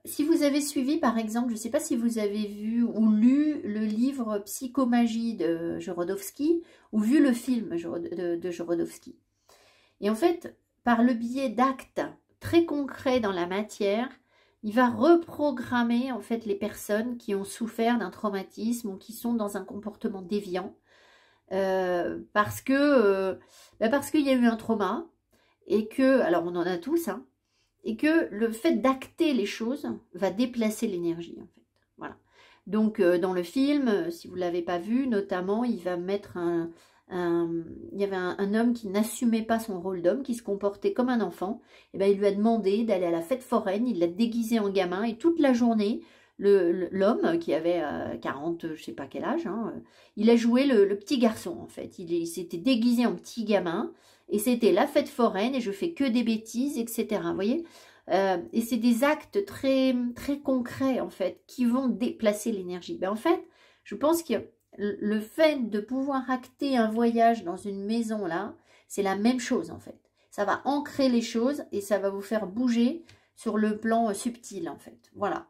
si vous avez suivi, par exemple, je ne sais pas si vous avez vu ou lu le livre Psychomagie de Jodorowsky ou vu le film de Jodorowsky. Et en fait, par le biais d'actes très concrets dans la matière, il va reprogrammer en fait les personnes qui ont souffert d'un traumatisme ou qui sont dans un comportement déviant parce qu'il y a eu un trauma et que, alors on en a tous, hein, et que le fait d'acter les choses va déplacer l'énergie, en fait. Voilà. Donc, dans le film, si vous ne l'avez pas vu, notamment, il va mettre il y avait un homme qui n'assumait pas son rôle d'homme, qui se comportait comme un enfant. Et ben, il lui a demandé d'aller à la fête foraine, il l'a déguisé en gamin, et toute la journée, l'homme, qui avait 40, je ne sais pas quel âge, hein, il a joué le petit garçon, en fait. Il s'était déguisé en petit gamin, et c'était la fête foraine, et je fais que des bêtises, etc. Vous voyez, et c'est des actes très, très concrets, en fait, qui vont déplacer l'énergie. Ben, en fait, je pense que le fait de pouvoir acter un voyage dans une maison, là, c'est la même chose, en fait. Ça va ancrer les choses, et ça va vous faire bouger sur le plan subtil, en fait. Voilà.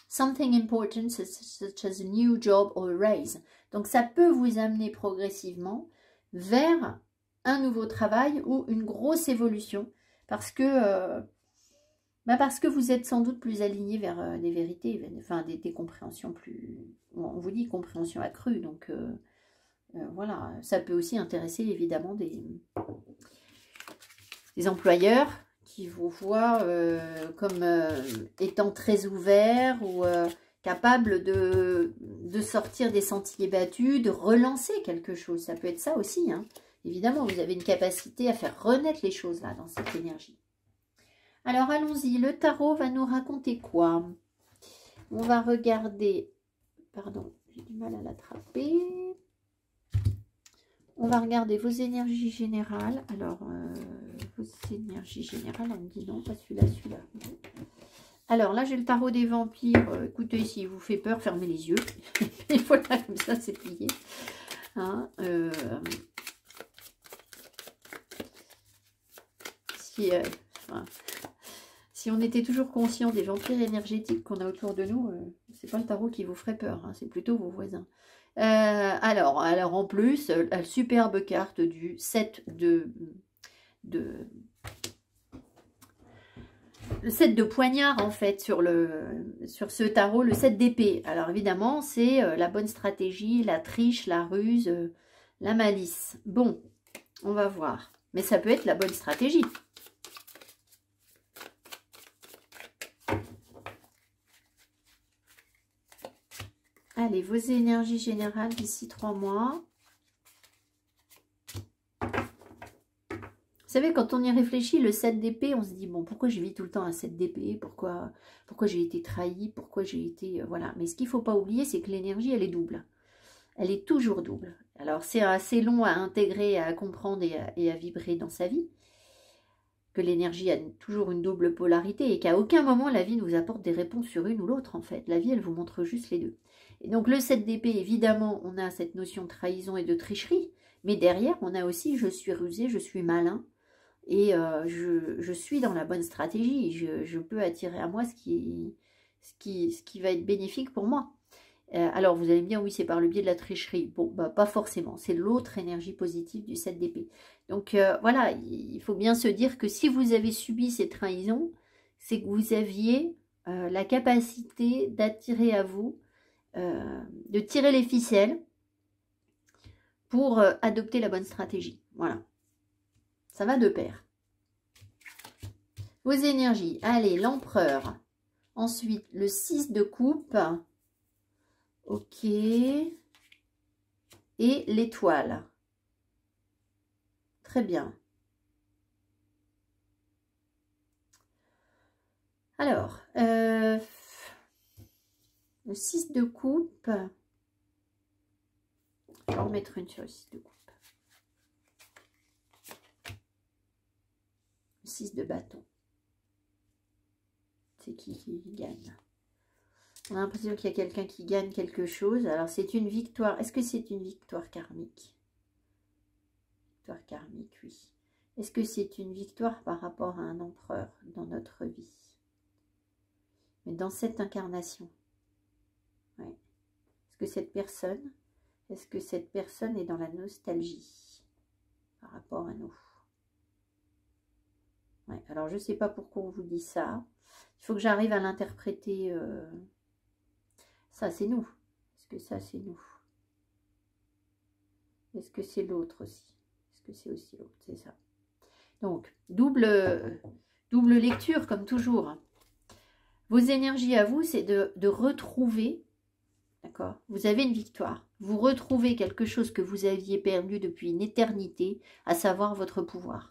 Something important, such as a new job or a raise. Donc, ça peut vous amener progressivement vers un nouveau travail ou une grosse évolution parce que vous êtes sans doute plus aligné vers des vérités, enfin des compréhensions plus... On vous dit compréhension accrue, donc voilà. Ça peut aussi intéresser évidemment des employeurs qui vous voient comme étant très ouverts ou capables de sortir des sentiers battus, de relancer quelque chose. Ça peut être ça aussi, hein. Évidemment, vous avez une capacité à faire renaître les choses là, dans cette énergie. Alors, allons-y. Le tarot va nous raconter quoi? On va regarder... Pardon, j'ai du mal à l'attraper. On va regarder vos énergies générales. Alors, vos énergies générales, on me dit non, pas celui-là, celui-là. Alors, là, j'ai le tarot des vampires. Écoutez, s'il vous fait peur, fermez les yeux. Et voilà, comme ça, c'est plié. Hein, Enfin, si on était toujours conscient des vampires énergétiques qu'on a autour de nous, c'est pas le tarot qui vous ferait peur, hein, c'est plutôt vos voisins. Alors en plus, la superbe carte du 7 le 7 de poignard en fait sur ce tarot, le 7 d'épée. Alors évidemment, c'est la bonne stratégie, la triche, la ruse, la malice. Bon, on va voir. Mais ça peut être la bonne stratégie. Allez, vos énergies générales d'ici 3 mois. Vous savez, quand on y réfléchit, le 7 d'épée, on se dit, bon, pourquoi je vis tout le temps un 7 d'épée? Pourquoi j'ai été trahi? Pourquoi j'ai été... voilà. Mais ce qu'il ne faut pas oublier, c'est que l'énergie, elle est double. Elle est toujours double. Alors, c'est assez long à intégrer, à comprendre et à vibrer dans sa vie. Que l'énergie a toujours une double polarité et qu'à aucun moment, la vie nous apporte des réponses sur une ou l'autre, en fait. La vie, elle vous montre juste les deux. Et donc, le 7 d'épée, évidemment, on a cette notion de trahison et de tricherie. Mais derrière, on a aussi, je suis rusé, je suis malin. Et je suis dans la bonne stratégie. Je peux attirer à moi ce qui va être bénéfique pour moi. Alors, vous allez me dire, oui, c'est par le biais de la tricherie. Bon, bah, pas forcément. C'est l'autre énergie positive du 7 d'épée. Donc, voilà, il faut bien se dire que si vous avez subi ces trahisons, c'est que vous aviez la capacité d'attirer à vous, de tirer les ficelles pour adopter la bonne stratégie. Voilà. Ça va de pair. Vos énergies. Allez, l'empereur. Ensuite, le 6 de coupe. Ok. Et l'étoile. Très bien. Alors, le 6 de coupe. Je vais en mettre une sur le 6 de coupe. 6 de bâton. C'est qui gagne? On a l'impression qu'il y a quelqu'un qui gagne quelque chose. Alors, c'est une victoire. Est-ce que c'est une victoire karmique? Victoire karmique, oui. Est-ce que c'est une victoire par rapport à un empereur dans notre vie? Mais dans cette incarnation. Ouais. Est-ce que cette personne est dans la nostalgie par rapport à nous? Ouais, alors, je ne sais pas pourquoi on vous dit ça. Il faut que j'arrive à l'interpréter. Ça, c'est nous. Est-ce que ça, c'est nous? Est-ce que c'est l'autre aussi? Est-ce que c'est aussi l'autre? C'est ça. Donc, double lecture, comme toujours. Vos énergies à vous, c'est de retrouver, d'accord? Vous avez une victoire. Vous retrouvez quelque chose que vous aviez perdu depuis une éternité, à savoir votre pouvoir.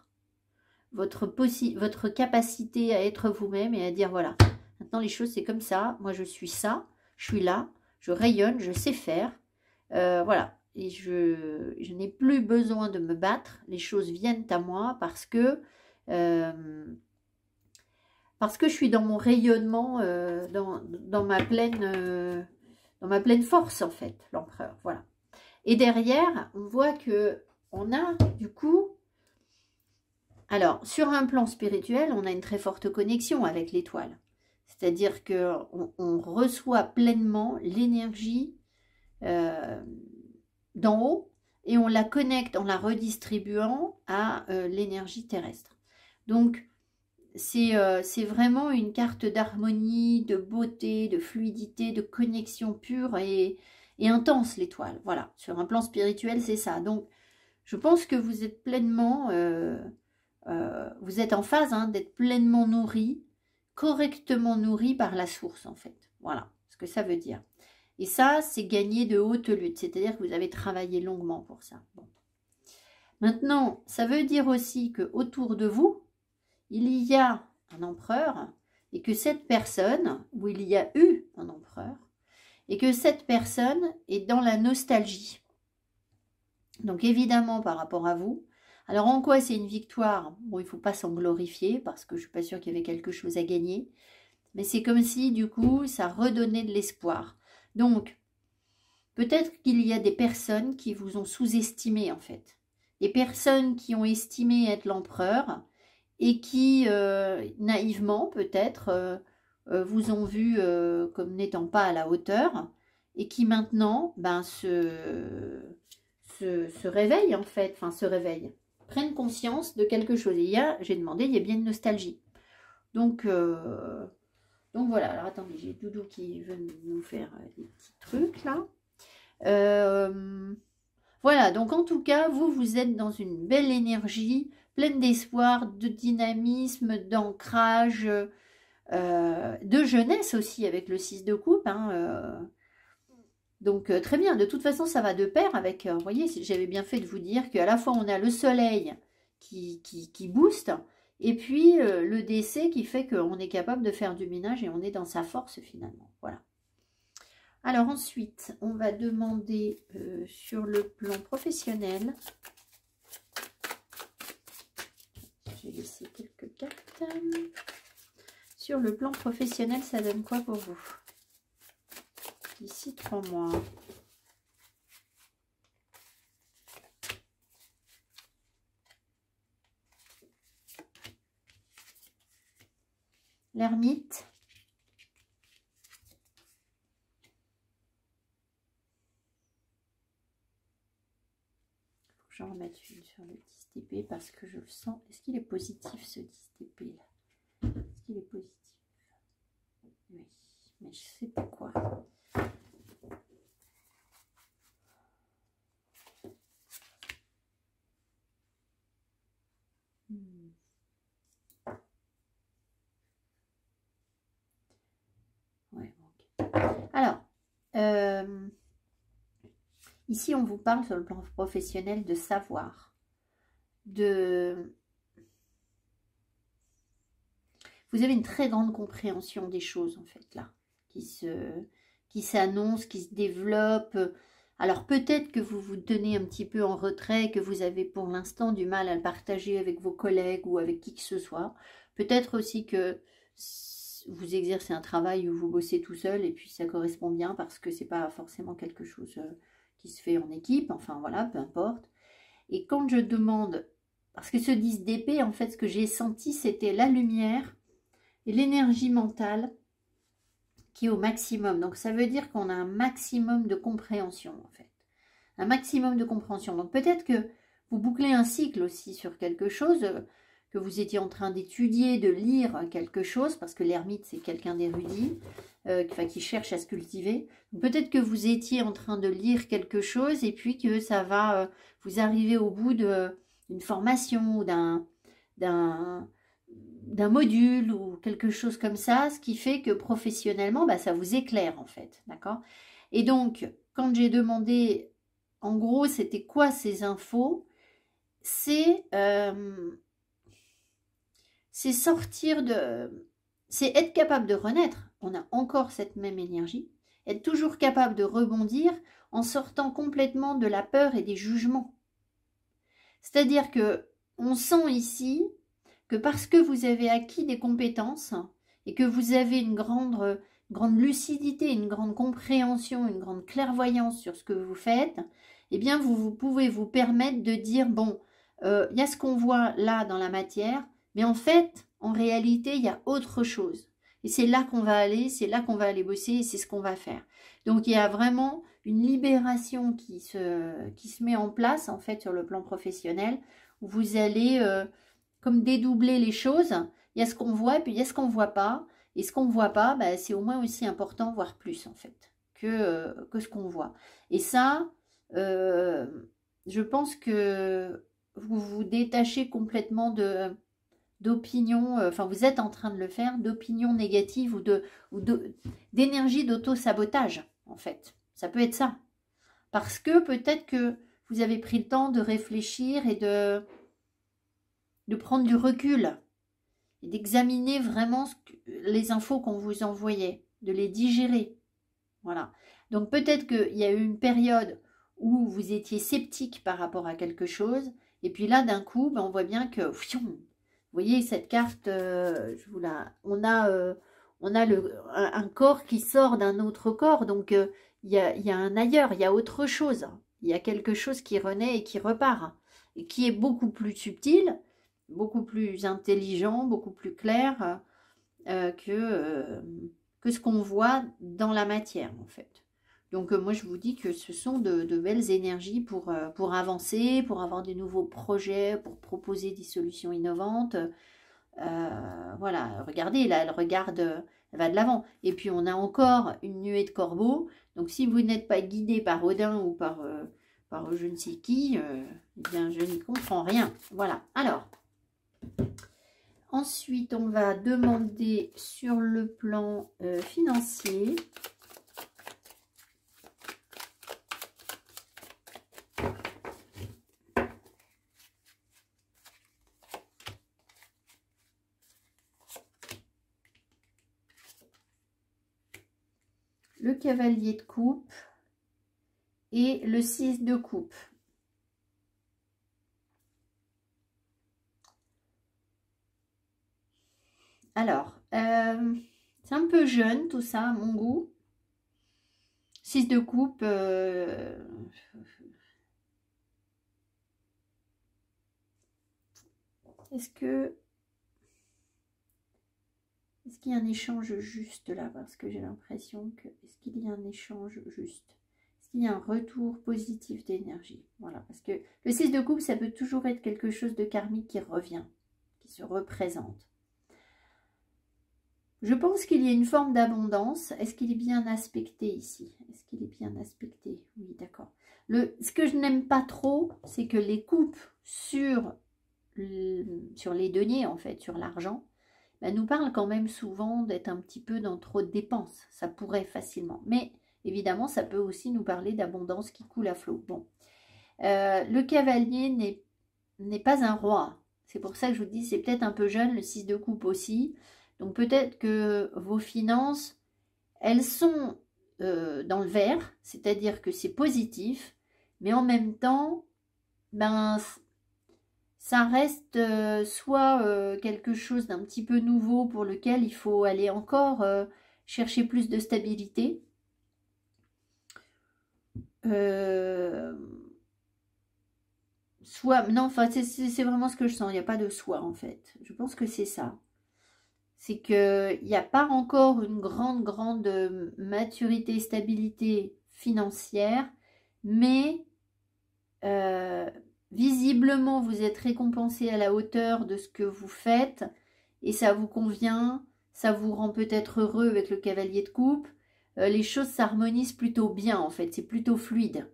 Votre capacité à être vous-même et à dire, voilà, maintenant les choses c'est comme ça, moi je suis ça, je suis là, je rayonne, je sais faire, voilà, et je n'ai plus besoin de me battre, les choses viennent à moi parce que je suis dans mon rayonnement, dans ma pleine force en fait, l'empereur, voilà. Et derrière, on voit que on a du coup... Alors, sur un plan spirituel, on a une très forte connexion avec l'étoile. C'est-à-dire qu'on reçoit pleinement l'énergie d'en haut et on la connecte en la redistribuant à l'énergie terrestre. Donc, c'est vraiment une carte d'harmonie, de beauté, de fluidité, de connexion pure et intense, l'étoile. Voilà, sur un plan spirituel, c'est ça. Donc, je pense que vous êtes pleinement... vous êtes en phase d'être pleinement nourri, correctement nourri par la source en fait. Voilà ce que ça veut dire. Et ça, c'est gagner de haute lutte, c'est-à-dire que vous avez travaillé longuement pour ça. Bon. Maintenant, ça veut dire aussi que autour de vous, il y a un empereur et que cette personne, ou il y a eu un empereur, et que cette personne est dans la nostalgie. Donc évidemment par rapport à vous. Alors en quoi c'est une victoire? Bon, il ne faut pas s'en glorifier parce que je ne suis pas sûre qu'il y avait quelque chose à gagner. Mais c'est comme si du coup ça redonnait de l'espoir. Donc peut-être qu'il y a des personnes qui vous ont sous-estimé en fait. Des personnes qui ont estimé être l'empereur et qui, naïvement peut-être, vous ont vu comme n'étant pas à la hauteur, et qui maintenant ben, se réveillent en fait, enfin se réveillent, prennent conscience de quelque chose. Et j'ai demandé, il y a bien une nostalgie. Donc voilà, alors attendez, j'ai Doudou qui veut nous faire des petits trucs là. Voilà, donc en tout cas, vous êtes dans une belle énergie, pleine d'espoir, de dynamisme, d'ancrage, de jeunesse aussi avec le 6 de coupe. Hein, donc très bien, de toute façon ça va de pair avec, vous voyez, j'avais bien fait de vous dire qu'à la fois on a le soleil qui booste, et puis le décès qui fait qu'on est capable de faire du ménage et on est dans sa force finalement. Voilà. Alors ensuite, on va demander sur le plan professionnel. J'ai laissé quelques cartes. Sur le plan professionnel, ça donne quoi pour vous? D'ici 3 mois. L'ermite. J'en remette une sur le 10 d'épée parce que je le sens. Est-ce qu'il est positif ce 10 d'épée là? Est-ce qu'il est positif? Oui, mais je sais pas quoi. Ouais, ok. Alors, ici on vous parle sur le plan professionnel de savoir, vous avez une très grande compréhension des choses en fait là, qui s'annonce, qui se développe. Alors peut-être que vous vous tenez un petit peu en retrait, que vous avez pour l'instant du mal à le partager avec vos collègues ou avec qui que ce soit. Peut-être aussi que vous exercez un travail où vous bossez tout seul et puis ça correspond bien parce que c'est pas forcément quelque chose qui se fait en équipe. Enfin voilà, peu importe. Et quand je demande, parce que ce 10 d'épée, en fait, ce que j'ai senti, c'était la lumière et l'énergie mentale qui est au maximum. Donc ça veut dire qu'on a un maximum de compréhension en fait. Un maximum de compréhension. Donc peut-être que vous bouclez un cycle aussi sur quelque chose, que vous étiez en train d'étudier, de lire quelque chose, parce que l'ermite c'est quelqu'un d'érudit, qui cherche à se cultiver. Peut-être que vous étiez en train de lire quelque chose et puis que ça va vous arriver au bout d'une formation ou d'un module ou quelque chose comme ça, ce qui fait que professionnellement, bah, ça vous éclaire en fait, d'accord? Et donc, quand j'ai demandé, en gros, c'était quoi ces infos? C'est sortir de... C'est être capable de renaître, on a encore cette même énergie, être toujours capable de rebondir en sortant complètement de la peur et des jugements. C'est-à-dire que on sent ici que parce que vous avez acquis des compétences et que vous avez une grande lucidité, une grande compréhension, une grande clairvoyance sur ce que vous faites, eh bien vous pouvez vous permettre de dire, bon, il y a ce qu'on voit là dans la matière, mais en fait, en réalité, il y a autre chose. Et c'est là qu'on va aller, c'est là qu'on va aller bosser et c'est ce qu'on va faire. Donc, il y a vraiment une libération qui se met en place, en fait, sur le plan professionnel, où vous allez comme dédoubler les choses. Il y a ce qu'on voit et puis il y a ce qu'on ne voit pas. Et ce qu'on ne voit pas, bah, c'est au moins aussi important, voire plus, en fait, que ce qu'on voit. Et ça, je pense que vous vous détachez complètement d'opinions, enfin vous êtes en train de le faire, d'opinions négatives ou d'énergie d'auto-sabotage, en fait. Ça peut être ça. Parce que peut-être que vous avez pris le temps de réfléchir et de prendre du recul et d'examiner vraiment les infos qu'on vous envoyait, de les digérer. Voilà. Donc peut-être qu'il y a eu une période où vous étiez sceptique par rapport à quelque chose, et puis là d'un coup, ben, on voit bien que, vous voyez cette carte, on a un corps qui sort d'un autre corps, donc il y a un ailleurs, il y a autre chose, il y a quelque chose qui renaît et qui repart, et qui est beaucoup plus subtil, beaucoup plus intelligent, beaucoup plus clair que ce qu'on voit dans la matière en fait. Donc moi je vous dis que ce sont de belles énergies pour avancer, pour avoir de nouveaux projets, pour proposer des solutions innovantes. Voilà, regardez, là elle regarde, elle va de l'avant. Et puis on a encore une nuée de corbeaux. Donc si vous n'êtes pas guidé par Odin ou par je ne sais qui, eh bien je n'y comprends rien. Voilà, alors... Ensuite, on va demander sur le plan financier. Le cavalier de coupe et le 6 de coupe. Alors, c'est un peu jeune tout ça à mon goût. 6 de coupe, est-ce qu'il y a un échange juste là? Parce que j'ai l'impression que... Est-ce qu'il y a un échange juste? Est-ce qu'il y a un retour positif d'énergie? Voilà, parce que le 6 de coupe, ça peut toujours être quelque chose de karmique qui revient, qui se représente. Je pense qu'il y a une forme d'abondance. Est-ce qu'il est bien aspecté ici? Est-ce qu'il est bien aspecté? Oui, d'accord. Ce que je n'aime pas trop, c'est que les coupes sur les deniers, en fait, sur l'argent, ben, nous parlent quand même souvent d'être un petit peu dans trop de dépenses. Ça pourrait facilement. Mais évidemment, ça peut aussi nous parler d'abondance qui coule à flot. Bon. Le cavalier n'est pas un roi. C'est pour ça que je vous dis, c'est peut-être un peu jeune, le 6 de coupe aussi. Donc peut-être que vos finances, elles sont dans le vert, c'est-à-dire que c'est positif, mais en même temps, ben, ça reste soit quelque chose d'un petit peu nouveau pour lequel il faut aller encore chercher plus de stabilité. Soit, non, enfin c'est vraiment ce que je sens, il n'y a pas de soit en fait. Je pense que c'est ça. C'est qu'il n'y a pas encore une grande maturité, stabilité financière, mais visiblement, vous êtes récompensé à la hauteur de ce que vous faites et ça vous convient, ça vous rend peut-être heureux avec le cavalier de coupe. Les choses s'harmonisent plutôt bien en fait, c'est plutôt fluide.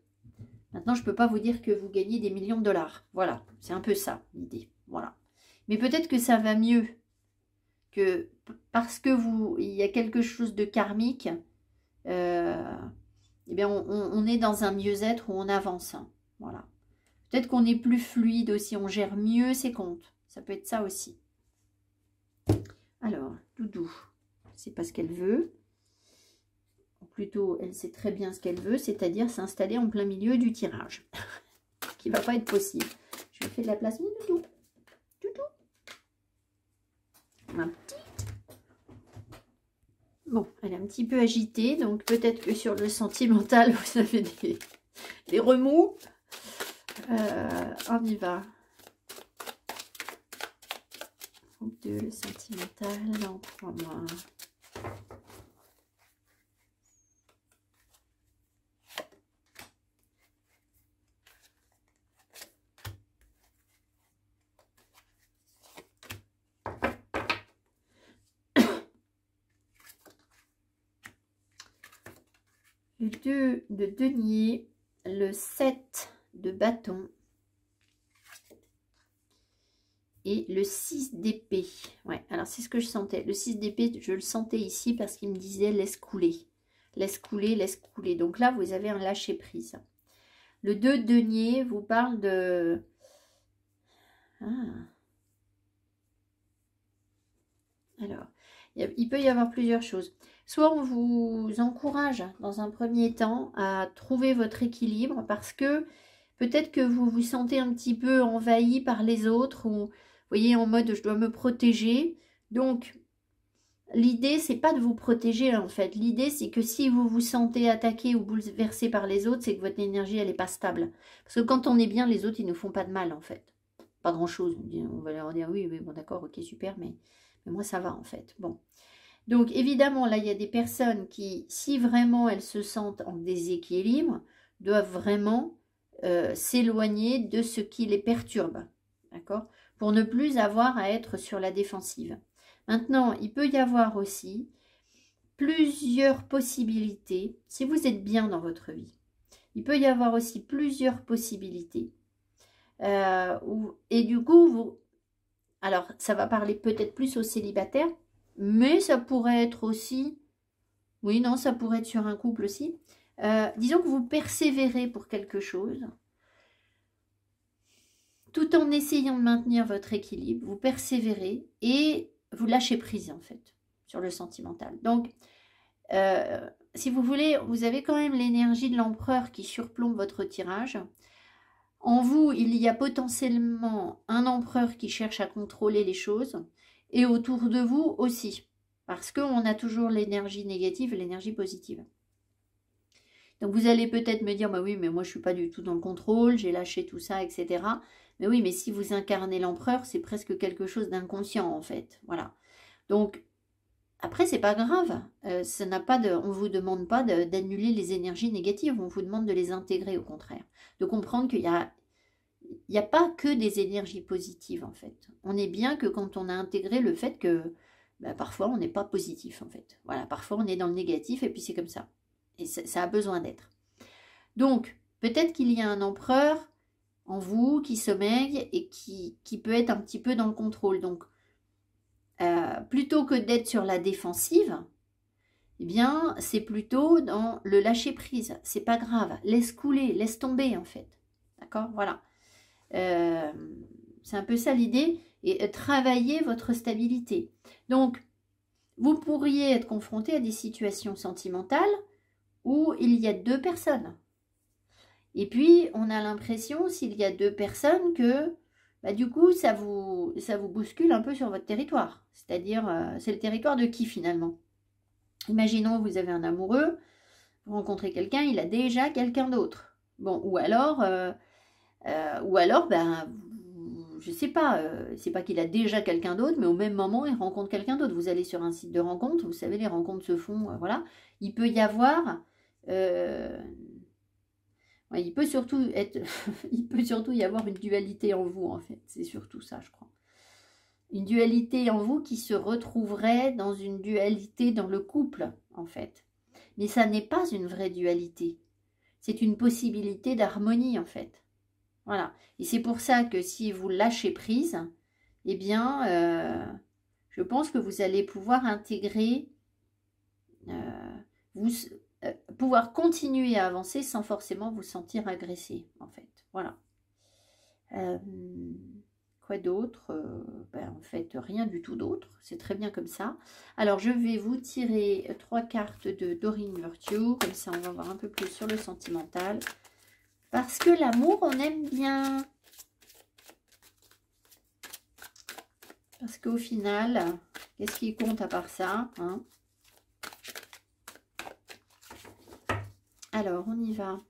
Maintenant, je ne peux pas vous dire que vous gagnez des millions de dollars. Voilà, c'est un peu ça l'idée. Voilà. Mais peut-être que ça va mieux. Que parce que il y a quelque chose de karmique, eh bien on est dans un mieux-être où on avance. Hein. Voilà. Peut-être qu'on est plus fluide aussi, on gère mieux ses comptes. Ça peut être ça aussi. Alors, Doudou, c'est pas ce qu'elle veut. Ou plutôt, elle sait très bien ce qu'elle veut, c'est-à-dire s'installer en plein milieu du tirage. Ce qui ne va pas être possible. Je lui fais de la place. Oui, Doudou. Doudou. Ma petite. Bon, elle est un petit peu agitée, donc peut-être que sur le sentimental, vous avez des remous. On y va. Groupe 2, le sentimental, dans 3 mois. Le 2 de denier, le 7 de bâton et le 6 d'épée. Ouais, alors c'est ce que je sentais. Le 6 d'épée, je le sentais ici parce qu'il me disait laisse couler. Laisse couler, laisse couler. Donc là, vous avez un lâcher prise. Le 2 de denier vous parle de... Alors, il peut y avoir plusieurs choses. Soit on vous encourage dans un premier temps à trouver votre équilibre parce que peut-être que vous vous sentez un petit peu envahi par les autres ou vous voyez en mode je dois me protéger. Donc l'idée c'est pas de vous protéger en fait. L'idée c'est que si vous vous sentez attaqué ou bouleversé par les autres, c'est que votre énergie elle est pas stable. Parce que quand on est bien, les autres ils ne font pas de mal en fait. pas grand-chose. On va leur dire, oui, mais bon, d'accord, ok, super, mais moi, ça va, en fait. Bon. Donc, évidemment, là, il y a des personnes qui, si vraiment elles se sentent en déséquilibre, doivent vraiment s'éloigner de ce qui les perturbe, d'accord? Pour ne plus avoir à être sur la défensive. Maintenant, il peut y avoir aussi plusieurs possibilités, si vous êtes bien dans votre vie, il peut y avoir aussi plusieurs possibilités. Et du coup, alors ça va parler peut-être plus aux célibataires, mais ça pourrait être aussi, oui, non, ça pourrait être sur un couple aussi. Disons que vous persévérez pour quelque chose, tout en essayant de maintenir votre équilibre, vous persévérez et vous lâchez prise en fait, sur le sentimental. Donc, si vous voulez, vous avez quand même l'énergie de l'empereur qui surplombe votre tirage. En vous, il y a potentiellement un empereur qui cherche à contrôler les choses et autour de vous aussi, parce qu'on a toujours l'énergie négative et l'énergie positive. Donc vous allez peut-être me dire, bah oui, mais moi je ne suis pas du tout dans le contrôle, j'ai lâché tout ça, etc. Mais oui, mais si vous incarnez l'empereur, c'est presque quelque chose d'inconscient en fait. Voilà. Donc, après, c'est pas grave. Ça n'a pas de, on ne vous demande pas d'annuler les énergies négatives, on vous demande de les intégrer au contraire. De comprendre qu'il n'y a pas que des énergies positives en fait. On est bien que quand on a intégré le fait que parfois on n'est pas positif en fait. Voilà, parfois on est dans le négatif et puis c'est comme ça. Et ça a besoin d'être. Donc, peut-être qu'il y a un empereur en vous qui sommeille et qui peut être un petit peu dans le contrôle. Donc, plutôt que d'être sur la défensive, eh bien, c'est plutôt dans le lâcher prise. C'est pas grave. Laisse couler, laisse tomber en fait. D'accord? Voilà. C'est un peu ça l'idée. Et travailler votre stabilité. Donc, vous pourriez être confronté à des situations sentimentales où il y a deux personnes. Et puis, on a l'impression, s'il y a deux personnes, que du coup, ça vous bouscule un peu sur votre territoire. C'est-à-dire, c'est le territoire de qui finalement? Imaginons, vous avez un amoureux, vous rencontrez quelqu'un, il a déjà quelqu'un d'autre. Bon, ou alors, je sais pas, c'est pas qu'il a déjà quelqu'un d'autre, mais au même moment, il rencontre quelqu'un d'autre. Vous allez sur un site de rencontre, vous savez, les rencontres se font, voilà. Il peut y avoir, il peut surtout y avoir une dualité en vous, en fait. C'est surtout ça, je crois. Une dualité en vous qui se retrouverait dans une dualité dans le couple, en fait. Mais ça n'est pas une vraie dualité. C'est une possibilité d'harmonie, en fait. Voilà. Et c'est pour ça que si vous lâchez prise, eh bien, je pense que vous allez pouvoir intégrer, pouvoir continuer à avancer sans forcément vous sentir agressé, en fait. Voilà. Quoi d'autre? En fait, rien du tout d'autre. C'est très bien comme ça. Alors, je vais vous tirer 3 cartes de Doreen Virtue. Comme ça, on va voir un peu plus sur le sentimental. Parce que l'amour, on aime bien. Parce qu'au final, qu'est-ce qui compte à part ça, hein? Alors, on y va.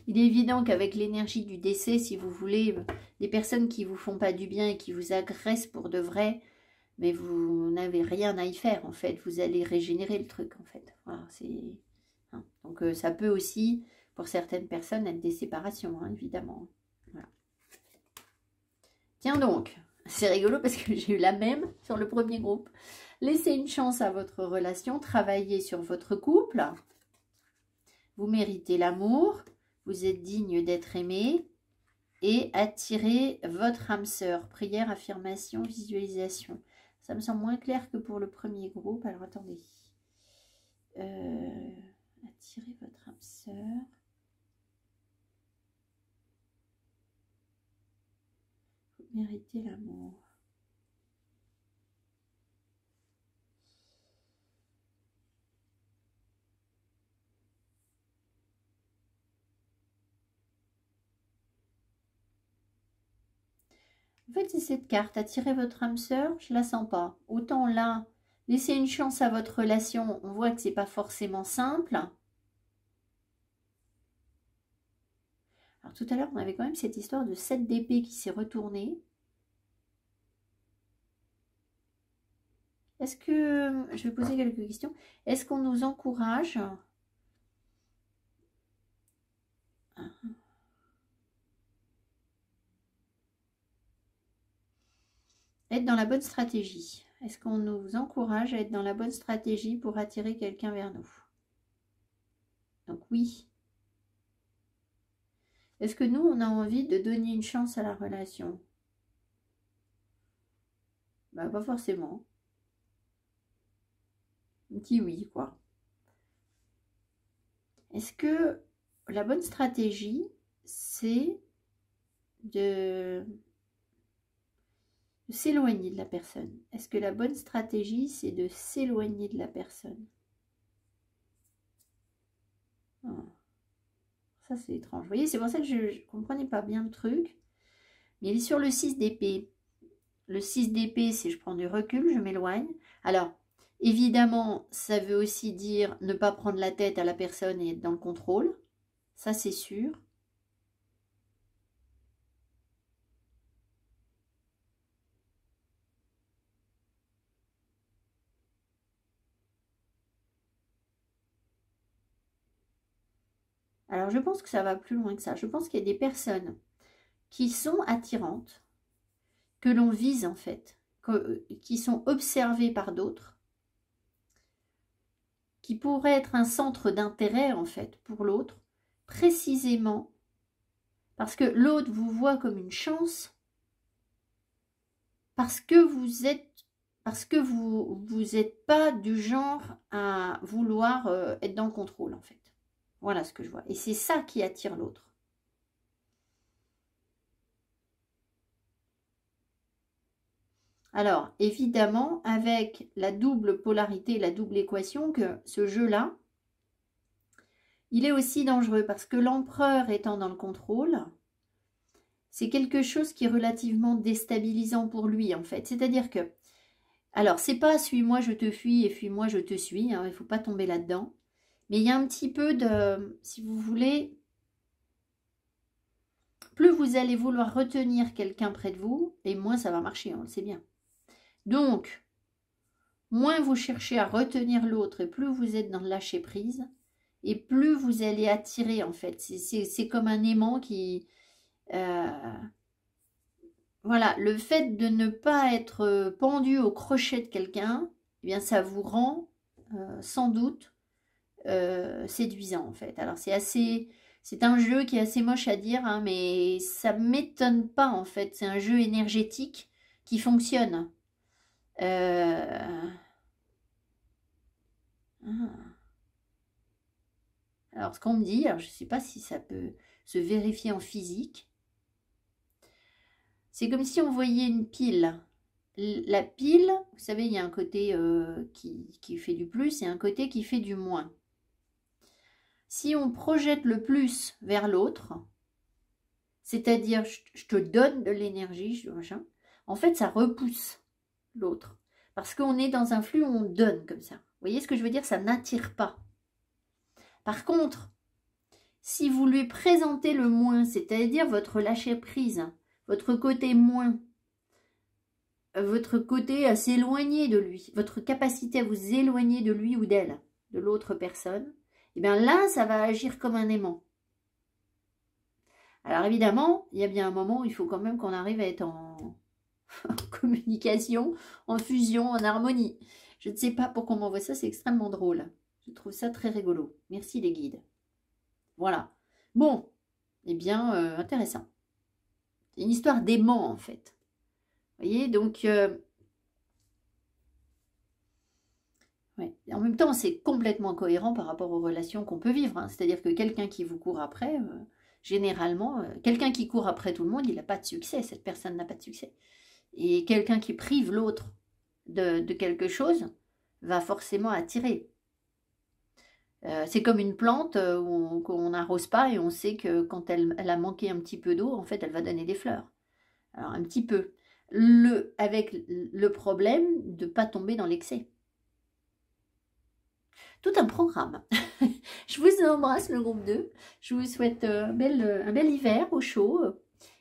Il est évident qu'avec l'énergie du décès, si vous voulez, des personnes qui ne vous font pas du bien et qui vous agressent pour de vrai, mais vous n'avez rien à y faire, en fait. Vous allez régénérer le truc, en fait. Voilà, c'est... Hein. Donc, ça peut aussi, pour certaines personnes, être des séparations, hein, évidemment. Voilà. Tiens donc, c'est rigolo parce que j'ai eu la même sur le premier groupe. Laissez une chance à votre relation, travaillez sur votre couple. Vous méritez l'amour, vous êtes digne d'être aimé et attirez votre âme sœur. Prière, affirmation, visualisation. Ça me semble moins clair que pour le premier groupe. Alors, attendez. Attirez votre âme sœur. Vous méritez l'amour. En fait, c'est cette carte. Attirez votre âme sœur, je la sens pas. Autant là, Laissez une chance à votre relation. On voit que c'est pas forcément simple. Alors tout à l'heure, on avait quand même cette histoire de 7 d'épée qui s'est retournée. Est-ce que... Je vais poser quelques questions. Est-ce qu'on nous encourage être dans la bonne stratégie? Est-ce qu'on nous encourage à être dans la bonne stratégie pour attirer quelqu'un vers nous? Donc oui. Est-ce que nous, on a envie de donner une chance à la relation? Bah, pas forcément. Un petit oui, quoi. Est-ce que la bonne stratégie, c'est de s'éloigner de la personne? Est-ce que la bonne stratégie, c'est de s'éloigner de la personne? Oh. Ça, c'est étrange. Vous voyez, c'est pour ça que je ne comprenais pas bien le truc. Mais il est sur le 6 d'épée. Le 6 d'épée, c'est je prends du recul, je m'éloigne. Alors, évidemment, ça veut aussi dire ne pas prendre la tête à la personne et être dans le contrôle. Ça, c'est sûr. Alors, je pense que ça va plus loin que ça. Je pense qu'il y a des personnes qui sont attirantes, que l'on vise en fait, qui sont observées par d'autres, qui pourraient être un centre d'intérêt en fait pour l'autre, précisément parce que l'autre vous voit comme une chance, parce que vous êtes pas du genre à vouloir être dans le contrôle en fait. Voilà ce que je vois. Et c'est ça qui attire l'autre. Alors, évidemment, avec la double polarité, la double équation, que ce jeu-là, il est aussi dangereux parce que l'empereur étant dans le contrôle, c'est quelque chose qui est relativement déstabilisant pour lui, en fait. C'est-à-dire que, alors, c'est pas « suis-moi, je te fuis » et « fuis-moi, je te suis hein, », il ne faut pas tomber là-dedans. Mais il y a un petit peu de, si vous voulez, plus vous allez vouloir retenir quelqu'un près de vous, et moins ça va marcher, on le sait bien. Donc, moins vous cherchez à retenir l'autre, et plus vous êtes dans le lâcher-prise, et plus vous allez attirer, en fait. C'est comme un aimant qui... voilà, le fait de ne pas être pendu au crochet de quelqu'un, eh bien, ça vous rend, sans doute, séduisant, en fait. Alors, c'est un jeu qui est assez moche à dire, hein, mais ça ne m'étonne pas, en fait. C'est un jeu énergétique qui fonctionne. Alors, ce qu'on me dit, alors je ne sais pas si ça peut se vérifier en physique, c'est comme si on voyait une pile. La pile, vous savez, il y a un côté qui fait du plus et un côté qui fait du moins. Si on projette le plus vers l'autre, c'est-à-dire je te donne de l'énergie, machin, en fait, ça repousse l'autre. Parce qu'on est dans un flux où on donne comme ça. Vous voyez ce que je veux dire? Ça n'attire pas. Par contre, si vous lui présentez le moins, c'est-à-dire votre lâcher-prise, votre côté moins, votre côté à s'éloigner de lui, votre capacité à vous éloigner de lui ou d'elle, de l'autre personne, et bien là, ça va agir comme un aimant. Alors évidemment, il y a bien un moment où il faut quand même qu'on arrive à être en communication, en fusion, en harmonie. Je ne sais pas pourquoi on m'envoie ça, c'est extrêmement drôle. Je trouve ça très rigolo. Merci les guides. Voilà. Bon, eh bien, intéressant. C'est une histoire d'aimant, en fait. Vous voyez, donc... ouais. En même temps, c'est complètement cohérent par rapport aux relations qu'on peut vivre. Hein. C'est-à-dire que quelqu'un qui vous court après, généralement, quelqu'un qui court après tout le monde, il n'a pas de succès. Cette personne n'a pas de succès. Et quelqu'un qui prive l'autre de quelque chose va forcément attirer. C'est comme une plante qu'on n'arrose pas et on sait que quand elle a manqué un petit peu d'eau, en fait, elle va donner des fleurs. Alors, un petit peu. Avec le problème de ne pas tomber dans l'excès. tout un programme. Je vous embrasse le groupe 2. Je vous souhaite un bel hiver au chaud.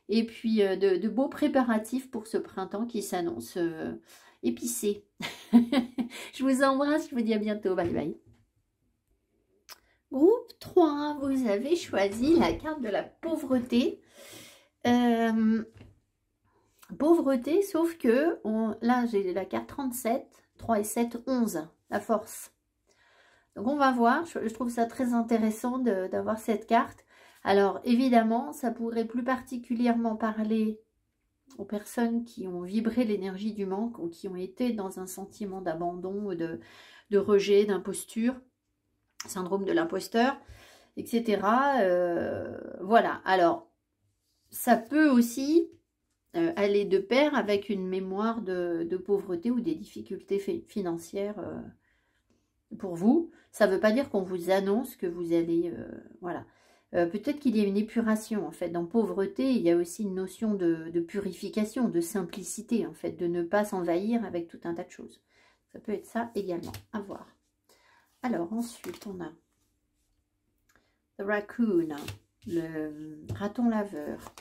Et puis de beaux préparatifs pour ce printemps qui s'annonce épicé. Je vous embrasse, je vous dis à bientôt. Bye bye. Groupe 3, vous avez choisi la carte de la pauvreté. Pauvreté, sauf que là j'ai la carte 37, 3 et 7, 11, la force. Donc on va voir, je trouve ça très intéressant d'avoir cette carte. Alors évidemment, ça pourrait plus particulièrement parler aux personnes qui ont vibré l'énergie du manque ou qui ont été dans un sentiment d'abandon, de rejet, d'imposture, syndrome de l'imposteur, etc. Voilà, alors ça peut aussi aller de pair avec une mémoire de pauvreté ou des difficultés financières pour vous. Ça ne veut pas dire qu'on vous annonce que vous allez... voilà. Peut-être qu'il y a une épuration, en fait. Dans pauvreté, il y a aussi une notion de purification, de simplicité, en fait, de ne pas s'envahir avec tout un tas de choses. Ça peut être ça également, à voir. Alors, ensuite, on a The Raccoon, le raton laveur.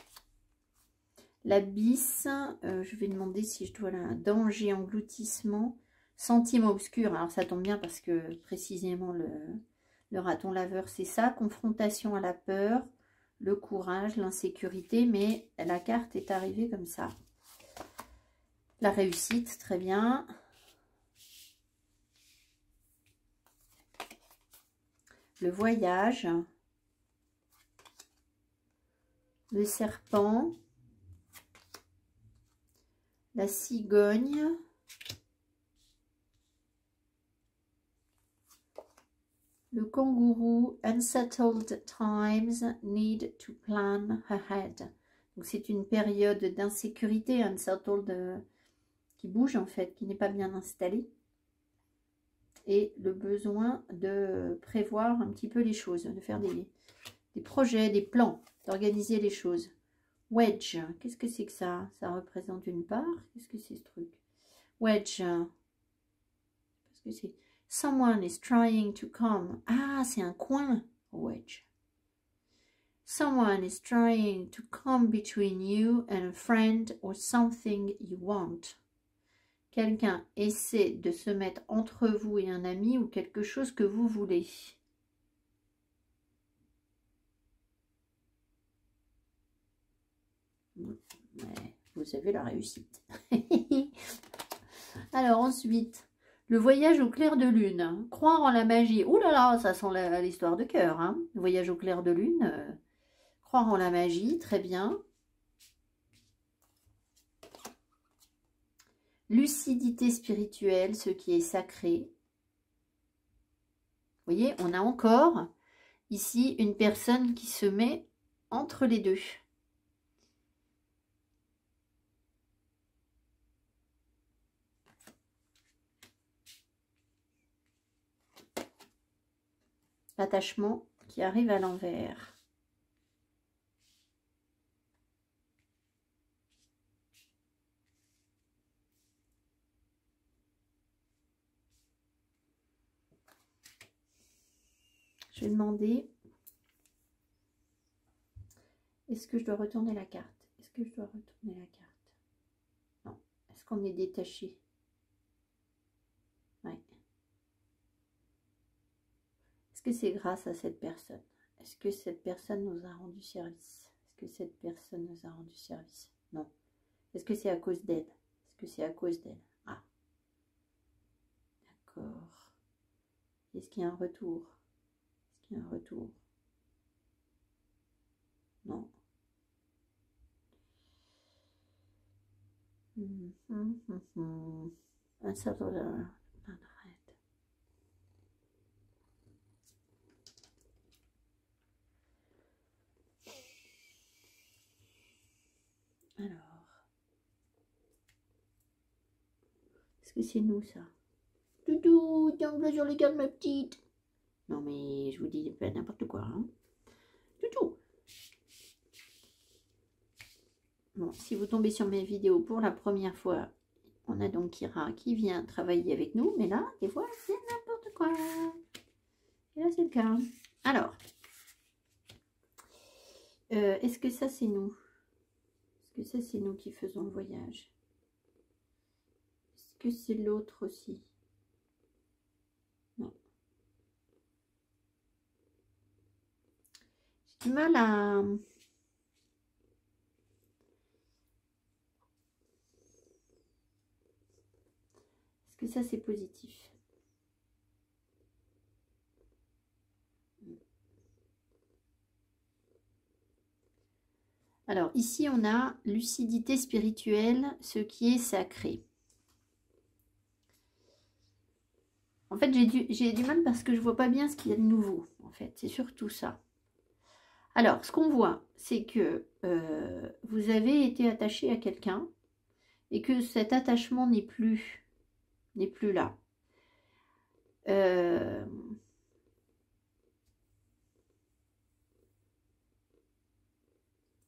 L'abysse, je vais demander si je dois un danger, engloutissement, sentiment obscur. Alors, ça tombe bien parce que, précisément, le raton laveur, c'est ça, confrontation à la peur, le courage, l'insécurité, mais la carte est arrivée comme ça. La réussite, très bien. Le voyage, le serpent, la cigogne, le kangourou, unsettled times need to plan ahead. Donc c'est une période d'insécurité, unsettled, qui bouge en fait, qui n'est pas bien installée. Et le besoin de prévoir un petit peu les choses, de faire des projets, des plans, d'organiser les choses. Wedge, qu'est-ce que c'est que ça? Ça représente une part. Qu'est-ce que c'est ce truc? Wedge, parce que c'est... Someone is trying to come. Ah, c'est un coin. Wedge. Someone is trying to come between you and a friend or something you want. Quelqu'un essaie de se mettre entre vous et un ami ou quelque chose que vous voulez. Ouais, vous avez la réussite. Alors ensuite... Le voyage au clair de lune, croire en la magie. Ouh là là, ça sent l'histoire de cœur. Hein. Le voyage au clair de lune, croire en la magie, très bien. Lucidité spirituelle, ce qui est sacré. Vous voyez, on a encore ici une personne qui se met entre les deux. L'attachement qui arrive à l'envers. Je vais demander, est-ce que je dois retourner la carte? Est-ce que je dois retourner la carte? Non. Est-ce qu'on est détaché? Oui. Est-ce que c'est grâce à cette personne? Est-ce que cette personne nous a rendu service? Est-ce que cette personne nous a rendu service? Non. Est-ce que c'est à cause d'elle? Est-ce que c'est à cause d'elle? Ah. D'accord. Est-ce qu'il y a un retour? Est-ce qu'il y a un retour? Non. Un certain... Alors, est-ce que c'est nous ça? Doudou, tiens, sur les cartes, ma petite. Non mais je vous dis pas n'importe quoi. Hein. Doudou. Bon, si vous tombez sur mes vidéos pour la première fois, on a donc Kira qui vient travailler avec nous. Mais là, des fois, c'est n'importe quoi. Et là, c'est le cas. Alors, est-ce que ça, c'est nous? Est-ce que ça, c'est nous qui faisons le voyage? Est-ce que c'est l'autre aussi? Non. J'ai du mal à... Est-ce que ça, c'est positif? Alors, ici, on a lucidité spirituelle, ce qui est sacré. En fait, j'ai du mal parce que je vois pas bien ce qu'il y a de nouveau. En fait, c'est surtout ça. Alors, ce qu'on voit, c'est que vous avez été attaché à quelqu'un et que cet attachement n'est plus là.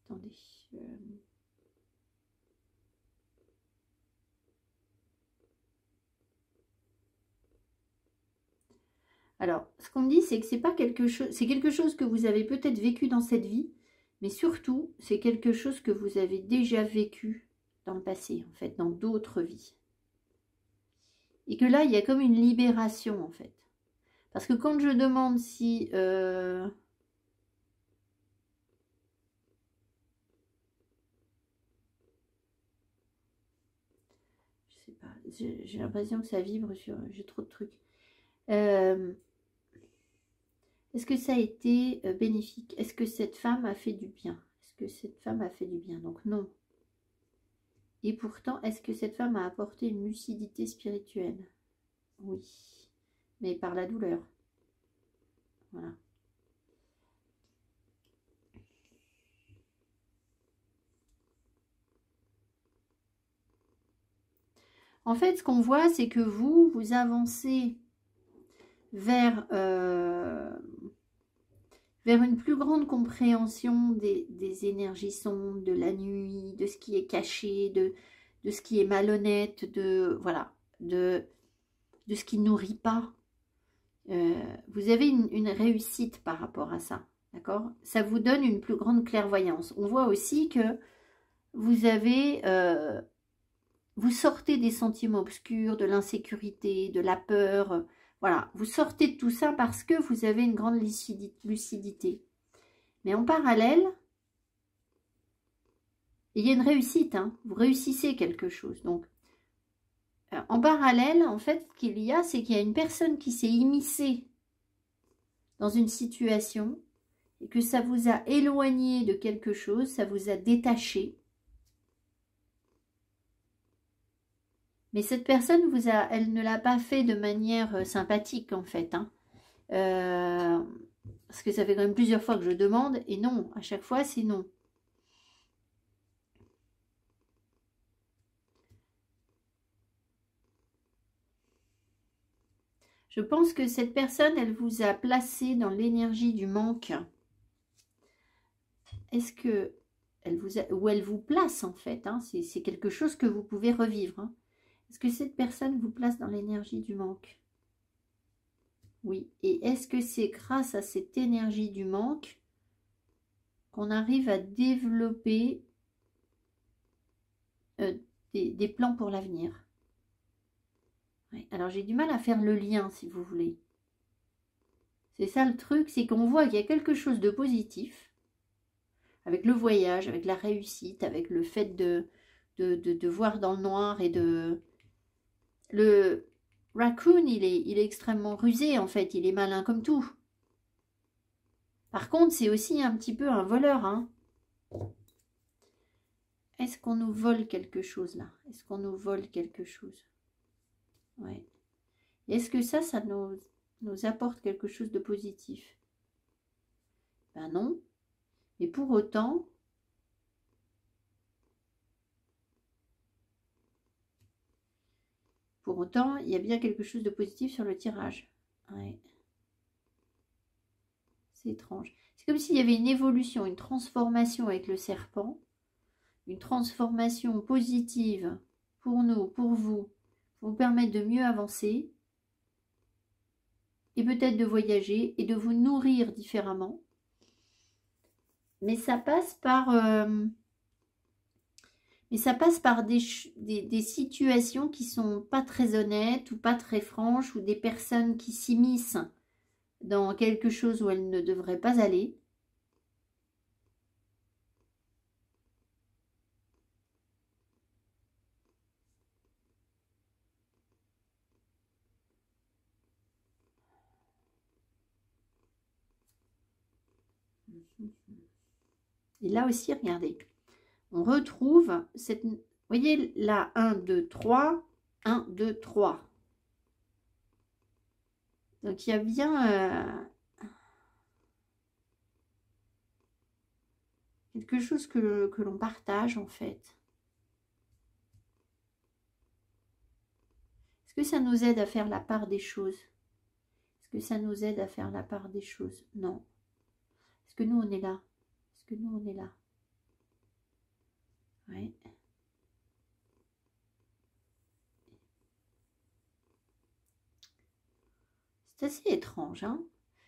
Attendez. Alors, ce qu'on me dit, c'est que c'est pas quelque chose, c'est quelque chose que vous avez peut-être vécu dans cette vie, mais surtout, c'est quelque chose que vous avez déjà vécu dans le passé, en fait, dans d'autres vies. Et que là, il y a comme une libération, en fait. Parce que quand je demande si... je sais pas, j'ai l'impression que ça vibre sur... J'ai trop de trucs. Est-ce que ça a été bénéfique? Est-ce que cette femme a fait du bien? Est-ce que cette femme a fait du bien? Donc non. Et pourtant, est-ce que cette femme a apporté une lucidité spirituelle? Oui. Mais par la douleur. Voilà. En fait, ce qu'on voit, c'est que vous avancez vers une plus grande compréhension des énergies sombres, de la nuit, de ce qui est caché, de ce qui est malhonnête, voilà, de ce qui ne nourrit pas. Vous avez une réussite par rapport à ça, d'accord? Ça vous donne une plus grande clairvoyance. On voit aussi que vous avez... vous sortez des sentiments obscurs, de l'insécurité, de la peur. Voilà, vous sortez de tout ça parce que vous avez une grande lucidité. Mais en parallèle, il y a une réussite. Hein, vous réussissez quelque chose. Donc, en parallèle, en fait, ce qu'il y a, c'est qu'il y a une personne qui s'est immiscée dans une situation et que ça vous a éloigné de quelque chose, ça vous a détaché. Mais cette personne, elle ne l'a pas fait de manière sympathique, en fait. Hein. Parce que ça fait quand même plusieurs fois que je demande, et non, à chaque fois, c'est non. Je pense que cette personne, elle vous a placé dans l'énergie du manque. Est-ce que ou elle vous place, en fait, hein, c'est quelque chose que vous pouvez revivre. Hein. Est-ce que cette personne vous place dans l'énergie du manque? Oui. Et est-ce que c'est grâce à cette énergie du manque qu'on arrive à développer des plans pour l'avenir? Oui. Alors, j'ai du mal à faire le lien, si vous voulez. C'est ça le truc, c'est qu'on voit qu'il y a quelque chose de positif avec le voyage, avec la réussite, avec le fait de voir dans le noir et de... Le raccoon, il est extrêmement rusé, en fait. Il est malin comme tout. Par contre, c'est aussi un petit peu un voleur. Hein. Est-ce qu'on nous vole quelque chose, là? Est-ce qu'on nous vole quelque chose? Ouais. Est-ce que ça nous apporte quelque chose de positif? Ben non. Mais pour autant... Pour autant, il y a bien quelque chose de positif sur le tirage. Ouais. C'est étrange. C'est comme s'il y avait une évolution, une transformation avec le serpent. Une transformation positive pour nous, pour vous permettre de mieux avancer. et peut-être de voyager et de vous nourrir différemment. Mais ça passe par, des situations qui sont pas très honnêtes ou pas très franches, ou des personnes qui s'immiscent dans quelque chose où elles ne devraient pas aller. Et là aussi, regardez, on retrouve cette... Vous voyez là, 1, 2, 3, 1, 2, 3. Donc, il y a bien quelque chose que l'on partage, en fait. Est-ce que ça nous aide à faire la part des choses? Est-ce que ça nous aide à faire la part des choses? Non. Est-ce que nous, on est là? Est-ce que nous, on est là? Oui. C'est assez étrange, hein?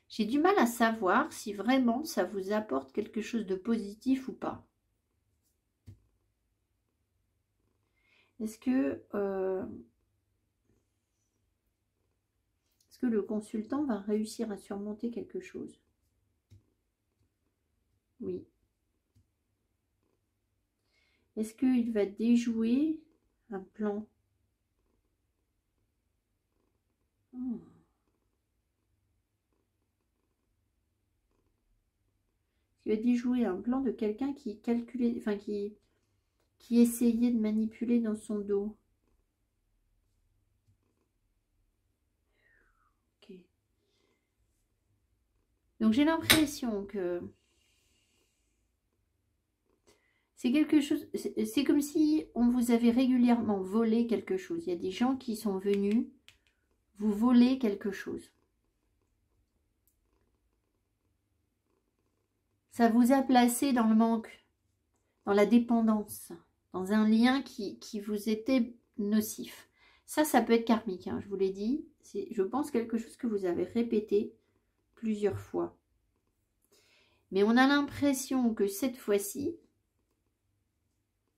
J'ai du mal à savoir si vraiment ça vous apporte quelque chose de positif ou pas. Est-ce que le consultant va réussir à surmonter quelque chose? Oui. Est-ce qu'il va déjouer un plan? Oh. Il va déjouer un plan de quelqu'un qui calculait, enfin qui essayait de manipuler dans son dos. Ok. Donc j'ai l'impression que c'est quelque chose, c'est comme si on vous avait régulièrement volé quelque chose. Il y a des gens qui sont venus vous voler quelque chose. Ça vous a placé dans le manque, dans la dépendance, dans un lien qui vous était nocif. Ça peut être karmique, hein, je vous l'ai dit. C'est, je pense, quelque chose que vous avez répété plusieurs fois. Mais on a l'impression que cette fois-ci,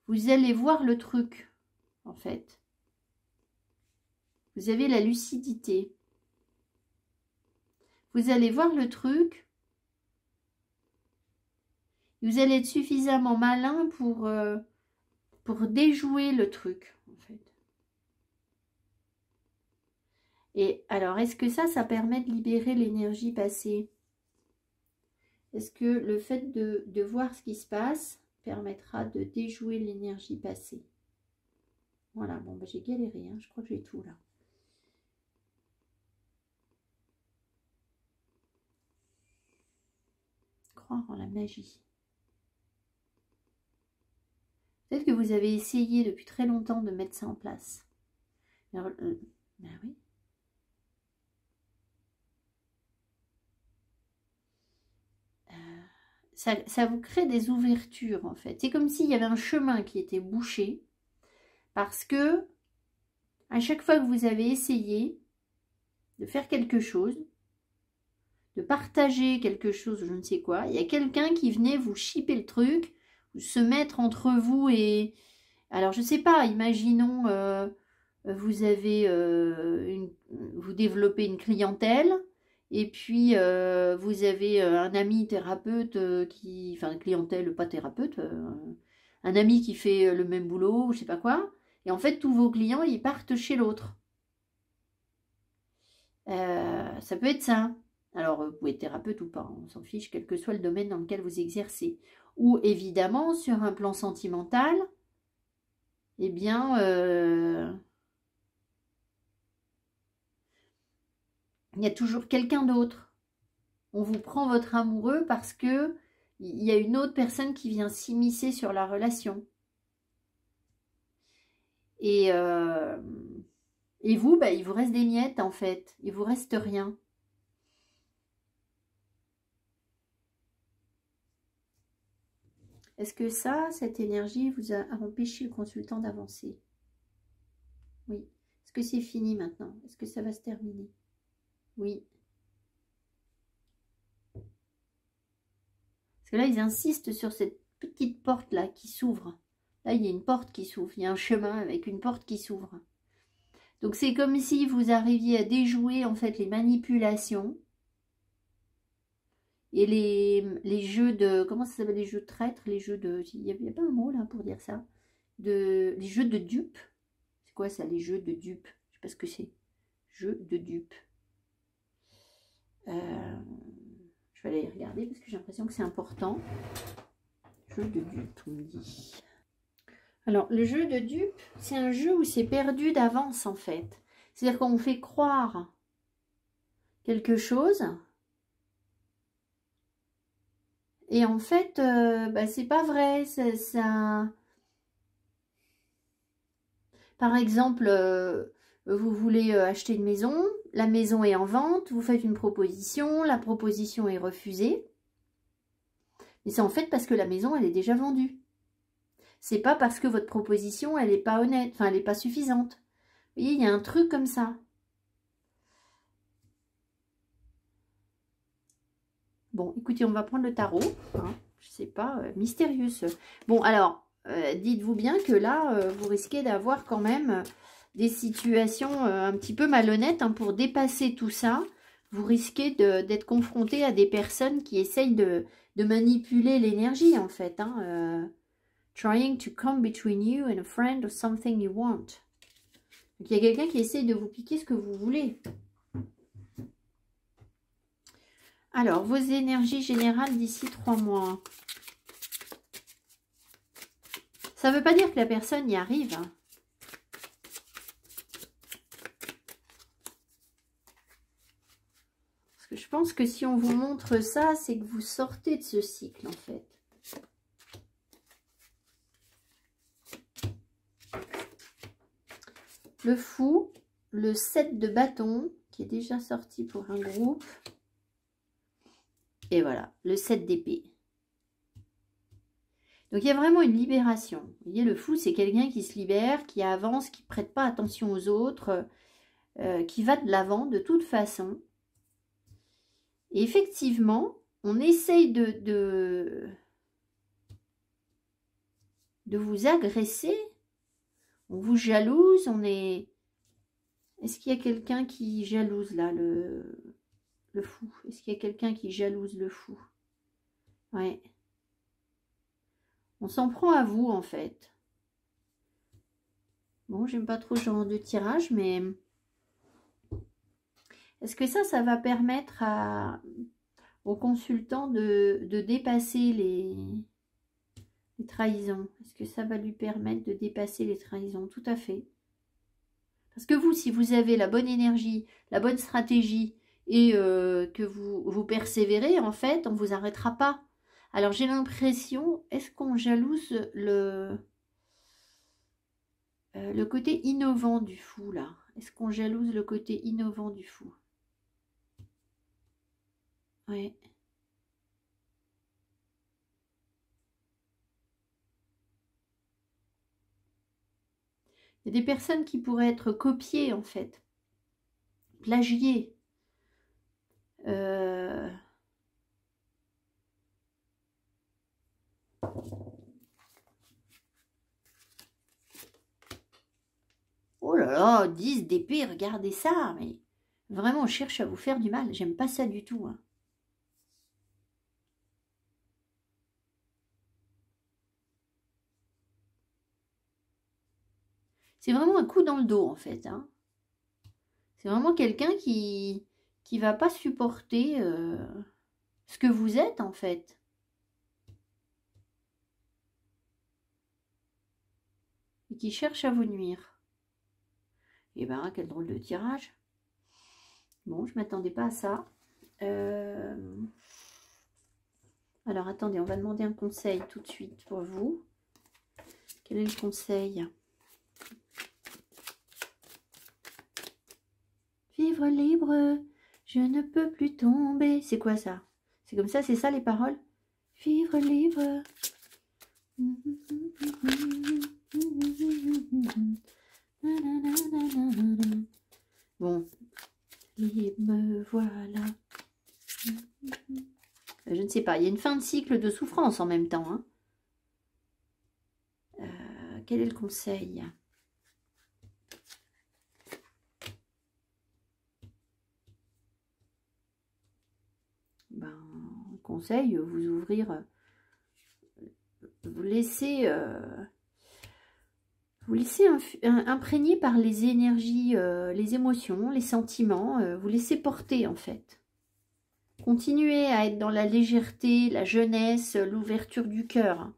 vous allez voir le truc, en fait. Vous avez la lucidité. Vous allez voir le truc. Vous allez être suffisamment malin pour déjouer le truc, en fait. Et alors, est-ce que ça permet de libérer l'énergie passée? Est-ce que le fait de voir ce qui se passe permettra de déjouer l'énergie passée? Voilà, bon, bah, j'ai galéré, hein, je crois que j'ai tout là. Croire en la magie. Peut-être que vous avez essayé depuis très longtemps de mettre ça en place. Alors, ben oui. Ça vous crée des ouvertures, en fait. C'est comme s'il y avait un chemin qui était bouché, parce que à chaque fois que vous avez essayé de faire quelque chose, de partager quelque chose, je ne sais quoi, il y a quelqu'un qui venait vous chipper le truc, se mettre entre vous et... Alors, je ne sais pas, imaginons, vous avez vous développez une clientèle, et puis vous avez un ami thérapeute enfin, clientèle, pas thérapeute, un ami qui fait le même boulot, je sais pas quoi, et en fait, tous vos clients, ils partent chez l'autre. Ça peut être ça. Alors, vous pouvez être thérapeute ou pas, on s'en fiche, quel que soit le domaine dans lequel vous exercez. Ou évidemment, sur un plan sentimental, eh bien, il y a toujours quelqu'un d'autre. On vous prend votre amoureux parce que il y a une autre personne qui vient s'immiscer sur la relation. Et vous, bah, il vous reste des miettes en fait. Il vous reste rien. Est-ce que cette énergie vous a empêché le consultant d'avancer? Oui. Est-ce que c'est fini maintenant? Est-ce que ça va se terminer? Oui. que là, ils insistent sur cette petite porte-là qui s'ouvre. Là, il y a une porte qui s'ouvre. Il y a un chemin avec une porte qui s'ouvre. Donc, c'est comme si vous arriviez à déjouer, en fait, les manipulations et les jeux de... Comment ça s'appelle? Les jeux de traître, les jeux de... Il n'y a pas un mot, là, pour dire ça. Les jeux de dupes. C'est quoi, ça, les jeux de dupes? Je ne sais pas ce que c'est. Jeux de dupes. Je vais aller regarder parce que j'ai l'impression que c'est important. Jeu de dupes, on me dit. Alors, le jeu de dupes, c'est un jeu où c'est perdu d'avance, en fait. C'est-à-dire qu'on fait croire quelque chose. Et en fait, c'est pas vrai. Ça... Par exemple, vous voulez acheter une maison. La maison est en vente. Vous faites une proposition. La proposition est refusée. Et c'est en fait parce que la maison, elle est déjà vendue. C'est pas parce que votre proposition, elle n'est pas honnête, enfin, elle n'est pas suffisante. Vous voyez, il y a un truc comme ça. Bon, écoutez, on va prendre le tarot. Hein, je sais pas, mystérieux. Bon, alors, dites-vous bien que là, vous risquez d'avoir quand même des situations un petit peu malhonnêtes. Hein, pour dépasser tout ça, vous risquez d'être confronté à des personnes qui essayent de manipuler l'énergie, en fait. Hein, trying to come between you and a friend or something you want. Donc, il y a quelqu'un qui essaye de vous piquer ce que vous voulez. Alors, vos énergies générales d'ici 3 mois. Ça ne veut pas dire que la personne y arrive. Hein. Parce que je pense que si on vous montre ça, c'est que vous sortez de ce cycle, en fait. Le fou, le 7 de bâton, qui est déjà sorti pour un groupe. Et voilà, le 7 d'épée. Donc, il y a vraiment une libération. Vous voyez, le fou, c'est quelqu'un qui se libère, qui avance, qui ne prête pas attention aux autres, qui va de l'avant de toute façon. Et effectivement, on essaye de vous agresser. On vous jalouse, on est... Est-ce qu'il y a quelqu'un qui jalouse là, le fou? Est-ce qu'il y a quelqu'un qui jalouse le fou? Ouais. On s'en prend à vous, en fait. Bon, j'aime pas trop ce genre de tirage, mais... Est-ce que ça va permettre au consultant de dépasser les trahisons? Est-ce que ça va lui permettre de dépasser les trahisons? Tout à fait. Parce que vous, si vous avez la bonne énergie, la bonne stratégie et que vous persévérez, en fait, on ne vous arrêtera pas. Alors, j'ai l'impression, est-ce qu'on jalouse le côté innovant du fou, là? Est-ce qu'on jalouse le côté innovant du fou? Ouais. Il y a des personnes qui pourraient être copiées, en fait. Plagiées. Oh là là, 10 d'épée, regardez ça. Mais vraiment, on cherche à vous faire du mal. J'aime pas ça du tout. Hein. C'est vraiment un coup dans le dos, en fait. Hein. C'est vraiment quelqu'un qui va pas supporter ce que vous êtes, en fait. Et qui cherche à vous nuire. Eh ben, quel drôle de tirage. Bon, je ne m'attendais pas à ça. Alors, attendez, on va demander un conseil tout de suite pour vous. Quel est le conseil? Vivre libre, je ne peux plus tomber. C'est quoi ça? C'est comme ça, c'est ça les paroles? Vivre libre. Bon, libre me voilà. Je ne sais pas, il y a une fin de cycle de souffrance en même temps. Hein. Quel est le conseil? Ben, conseil, vous ouvrir, vous laissez imprégner par les énergies, les émotions, les sentiments, vous laissez porter en fait. Continuez à être dans la légèreté, la jeunesse, l'ouverture du cœur.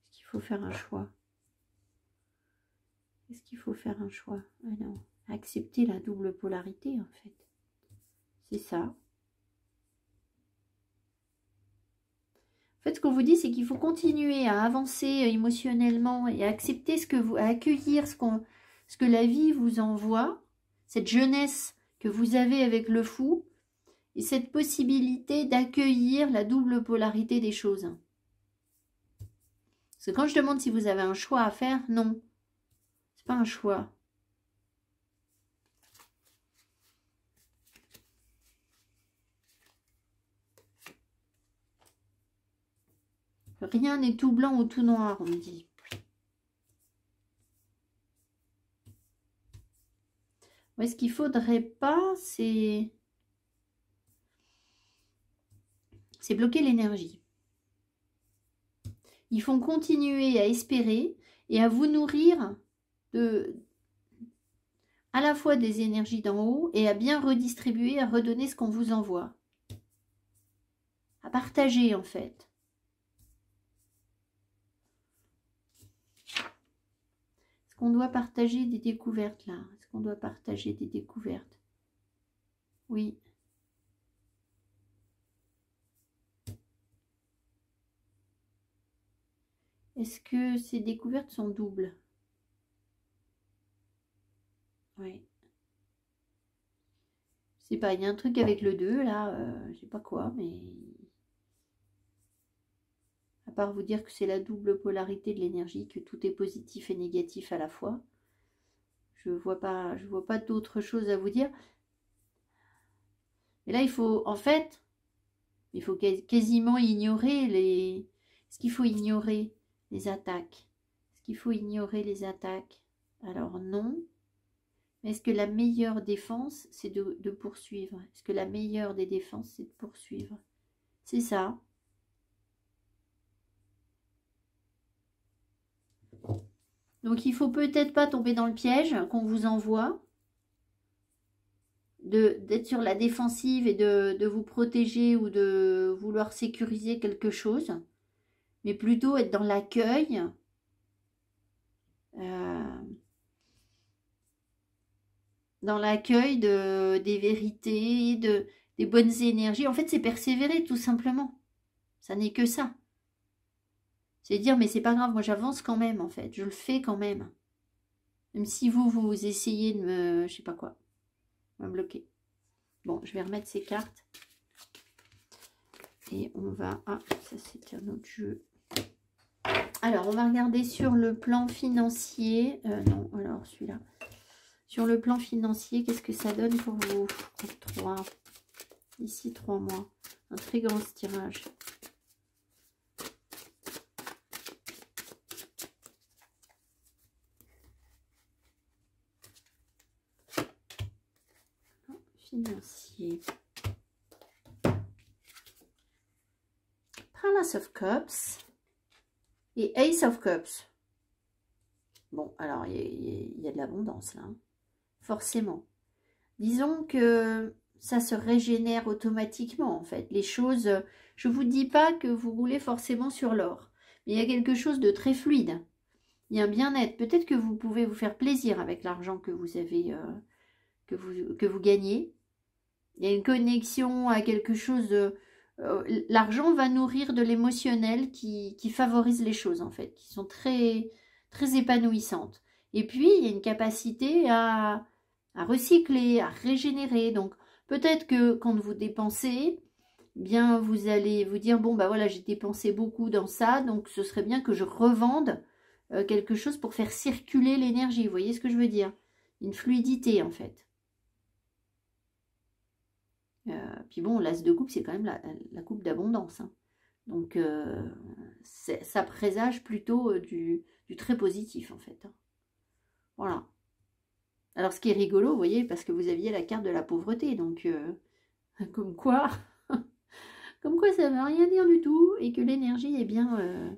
Est-ce qu'il faut faire un choix? Est-ce qu'il faut faire un choix? Ah non, accepter la double polarité en fait. C'est ça. En fait, ce qu'on vous dit, c'est qu'il faut continuer à avancer émotionnellement et à accepter à accueillir ce que la vie vous envoie, cette jeunesse que vous avez avec le fou, et cette possibilité d'accueillir la double polarité des choses. Parce que quand je demande si vous avez un choix à faire, non, c'est pas un choix. Rien n'est tout blanc ou tout noir, on me dit. Ouais, ce qu'il faudrait pas, c'est bloquer l'énergie. Ils font continuer à espérer et à vous nourrir à la fois des énergies d'en haut et à bien redistribuer, à redonner ce qu'on vous envoie. À partager en fait. Est-ce qu'on doit partager des découvertes là? Est-ce qu'on doit partager des découvertes? Oui. Est-ce que ces découvertes sont doubles? Oui. Je sais pas, il y a un truc avec le 2 là, je sais pas quoi, mais à part vous dire que c'est la double polarité de l'énergie, que tout est positif et négatif à la fois, je vois pas d'autre chose à vous dire. Et là, il faut, en fait, il faut quasiment ignorer les... Est-ce qu'il faut ignorer les attaques? Est-ce qu'il faut ignorer les attaques? Alors non. Mais est-ce que la meilleure défense, c'est de poursuivre? Est-ce que la meilleure des défenses, c'est de poursuivre? C'est ça. Donc, il faut peut-être pas tomber dans le piège qu'on vous envoie, d'être sur la défensive et de vous protéger ou de vouloir sécuriser quelque chose, mais plutôt être dans l'accueil, des vérités, des bonnes énergies. En fait, c'est persévérer tout simplement. Ça n'est que ça. C'est dire, mais c'est pas grave, moi j'avance quand même en fait, je le fais quand même. Même si vous essayez de me, je sais pas quoi, me bloquer. Bon, je vais remettre ces cartes. Et on va... Ah, ça c'était un autre jeu. Alors, on va regarder sur le plan financier. Non, alors celui-là. Sur le plan financier, qu'est-ce que ça donne pour vous? 3. Ici, 3 mois. Un très grand tirage. Financier. Palace of Cups et Ace of Cups. Bon, alors il y a de l'abondance là, hein. Forcément. Disons que ça se régénère automatiquement en fait. Les choses, je ne vous dis pas que vous roulez forcément sur l'or, mais il y a quelque chose de très fluide. Il y a un bien-être. Peut-être que vous pouvez vous faire plaisir avec l'argent que vous avez, que vous gagnez. Il y a une connexion à quelque chose de... l'argent va nourrir de l'émotionnel qui favorise les choses en fait, qui sont très, très épanouissantes. Et puis, il y a une capacité à recycler, à régénérer. Donc, peut-être que quand vous dépensez, bien vous allez vous dire, bon, bah voilà, j'ai dépensé beaucoup dans ça, donc ce serait bien que je revende quelque chose pour faire circuler l'énergie. Vous voyez ce que je veux dire? Une fluidité en fait. Puis bon, l'as de coupe, c'est quand même la coupe d'abondance. Hein. Donc, ça présage plutôt du très positif, en fait. Hein. Voilà. Alors, ce qui est rigolo, vous voyez, parce que vous aviez la carte de la pauvreté. Donc, comme quoi, comme quoi ça ne veut rien dire du tout. Et que l'énergie est bien...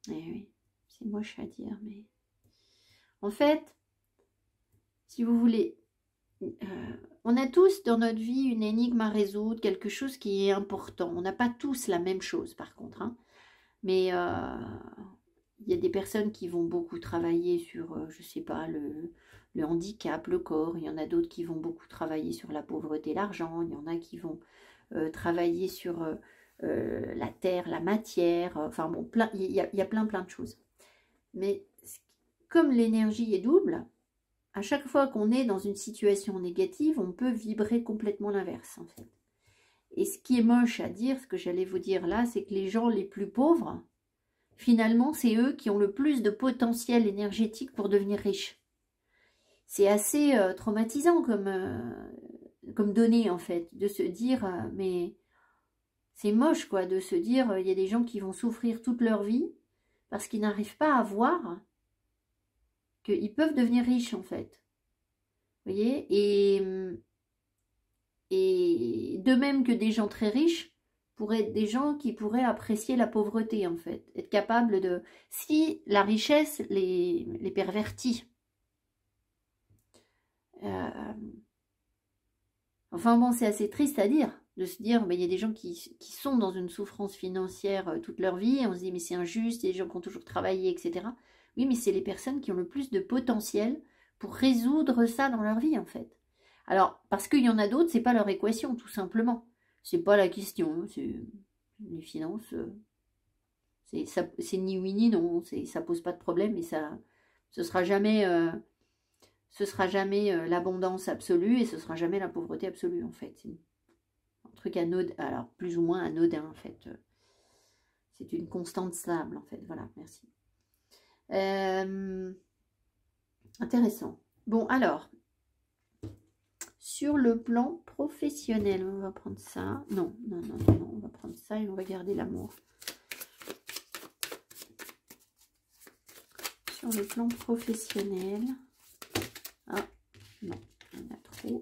Eh oui, c'est moche à dire, mais... En fait, si vous voulez... on a tous dans notre vie une énigme à résoudre, quelque chose qui est important. On n'a pas tous la même chose par contre. Hein. Mais il y a des personnes qui vont beaucoup travailler sur, je ne sais pas, le handicap, le corps. Il y en a d'autres qui vont beaucoup travailler sur la pauvreté, l'argent. Il y en a qui vont travailler sur la terre, la matière. Enfin bon, il y a plein de choses. Mais comme l'énergie est double, à chaque fois qu'on est dans une situation négative, on peut vibrer complètement l'inverse, en fait. Et ce qui est moche à dire, ce que j'allais vous dire là, c'est que les gens les plus pauvres, finalement, c'est eux qui ont le plus de potentiel énergétique pour devenir riches. C'est assez traumatisant comme donnée, en fait, de se dire, mais c'est moche, quoi, de se dire, il y a des gens qui vont souffrir toute leur vie parce qu'ils n'arrivent pas à voir qu'ils peuvent devenir riches, en fait. Vous voyez? Et de même que des gens très riches pourraient être des gens qui pourraient apprécier la pauvreté, en fait. Être capables de... Si la richesse les pervertit. Enfin bon, c'est assez triste à dire, de se dire, il y a des gens qui sont dans une souffrance financière toute leur vie, et on se dit, mais c'est injuste, il y a des gens qui ont toujours travaillé, etc. Oui, mais c'est les personnes qui ont le plus de potentiel pour résoudre ça dans leur vie, en fait. Alors, parce qu'il y en a d'autres, c'est pas leur équation, tout simplement. C'est pas la question. Les finances, c'est ni oui ni non. Ça pose pas de problème et ce sera jamais l'abondance absolue et ce sera jamais la pauvreté absolue, en fait. C'est un truc anodin, alors plus ou moins anodin, en fait. C'est une constante stable, en fait. Voilà, merci. Intéressant. Bon, alors, sur le plan professionnel, on va prendre ça. Non, on va prendre ça et on va garder l'amour. Sur le plan professionnel. Ah, non, il y en a trop.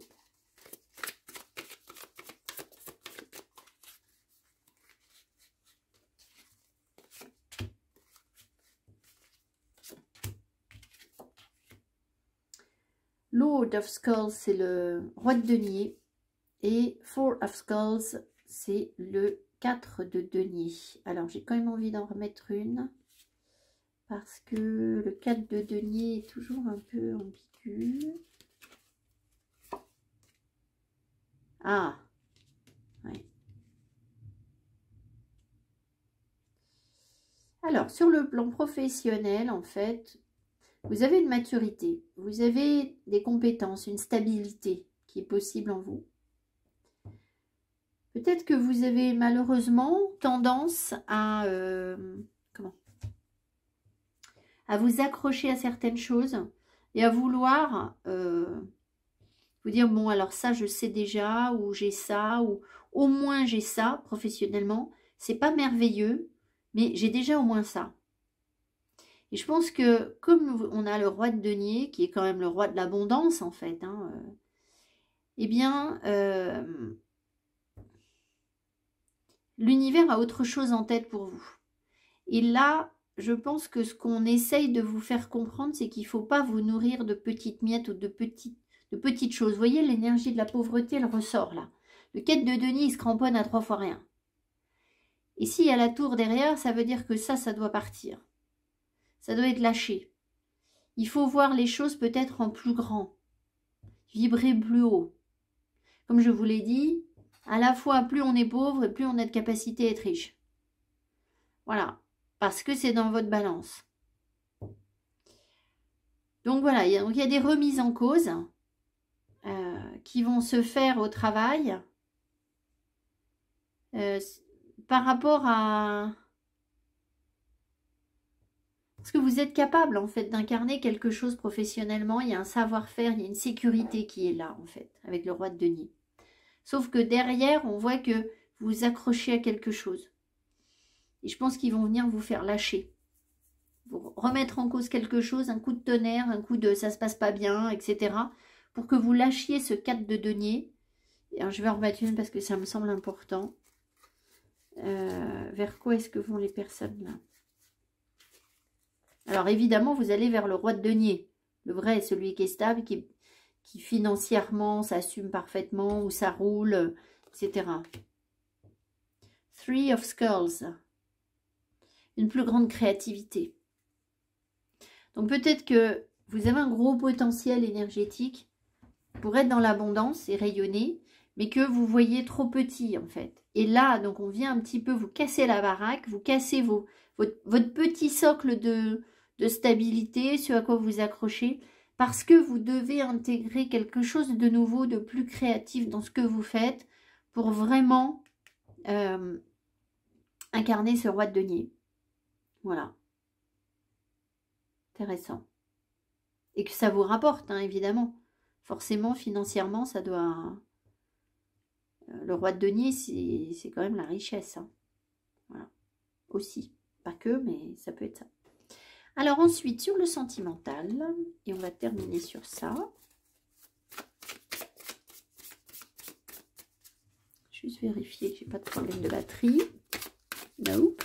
Lord of Skulls, c'est le roi de denier. Et Four of Skulls, c'est le 4 de denier. Alors, j'ai quand même envie d'en remettre une. Parce que le 4 de denier est toujours un peu ambigu. Ah, ouais. Alors, sur le plan professionnel, en fait, vous avez une maturité, vous avez des compétences, une stabilité qui est possible en vous. Peut-être que vous avez malheureusement tendance à vous accrocher à certaines choses et à vouloir vous dire, bon, alors ça, je sais déjà, ou j'ai ça, ou au moins j'ai ça professionnellement. C'est pas merveilleux, mais j'ai déjà au moins ça. Et je pense que comme on a le roi de denier, qui est quand même le roi de l'abondance en fait, hein, eh bien, l'univers a autre chose en tête pour vous. Et là, je pense que ce qu'on essaye de vous faire comprendre, c'est qu'il ne faut pas vous nourrir de petites miettes ou de petites choses. Vous voyez, l'énergie de la pauvreté, elle ressort là. Le 4 de denier, il se cramponne à 3 fois rien. Et s'il y a la tour derrière, ça veut dire que ça doit partir. Ça doit être lâché. Il faut voir les choses peut-être en plus grand. Vibrer plus haut. Comme je vous l'ai dit, à la fois plus on est pauvre et plus on a de capacité à être riche. Voilà. Parce que c'est dans votre balance. Donc voilà, il y a des remises en cause qui vont se faire au travail par rapport à... Parce que vous êtes capable, en fait, d'incarner quelque chose professionnellement. Il y a un savoir-faire, il y a une sécurité qui est là, en fait, avec le roi de denier. Sauf que derrière, on voit que vous vous accrochez à quelque chose. Et je pense qu'ils vont venir vous faire lâcher. Vous remettre en cause quelque chose, un coup de tonnerre, un coup de ça se passe pas bien, etc. Pour que vous lâchiez ce 4 de denier. Et alors, je vais en remettre une parce que ça me semble important. Vers quoi est-ce que vont les personnes là? Alors évidemment, vous allez vers le roi de denier. Le vrai, celui qui est stable, qui financièrement s'assume parfaitement, où ça roule, etc. Three of Skulls. Une plus grande créativité. Donc peut-être que vous avez un gros potentiel énergétique pour être dans l'abondance et rayonner, mais que vous voyez trop petit en fait. Et là, donc on vient un petit peu vous casser la baraque, vous cassez votre petit socle de stabilité, ce à quoi vous accrochez, parce que vous devez intégrer quelque chose de nouveau, de plus créatif dans ce que vous faites, pour vraiment incarner ce roi de denier. Voilà. Intéressant. Et que ça vous rapporte, hein, évidemment. Forcément, financièrement, ça doit... Le roi de denier, c'est quand même la richesse. Hein. Voilà. Aussi. Pas que, mais ça peut être ça. Alors ensuite, sur le sentimental, et on va terminer sur ça. Juste vérifier que j'ai pas de problème de batterie. Nope.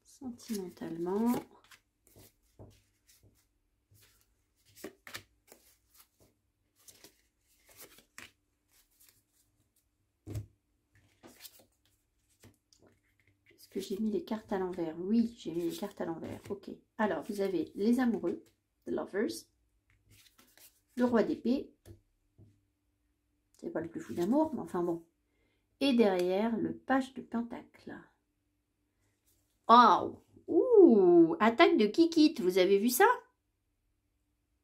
Sentimentalement. Est-ce que j'ai mis les cartes à l'envers? Oui, j'ai mis les cartes à l'envers. Ok. Alors, vous avez les amoureux, the lovers, le roi d'épée. C'est pas le plus fou d'amour, mais enfin bon. Et derrière, le page de pentacle. Oh! Ouh! Attaque de Kikit, vous avez vu ça?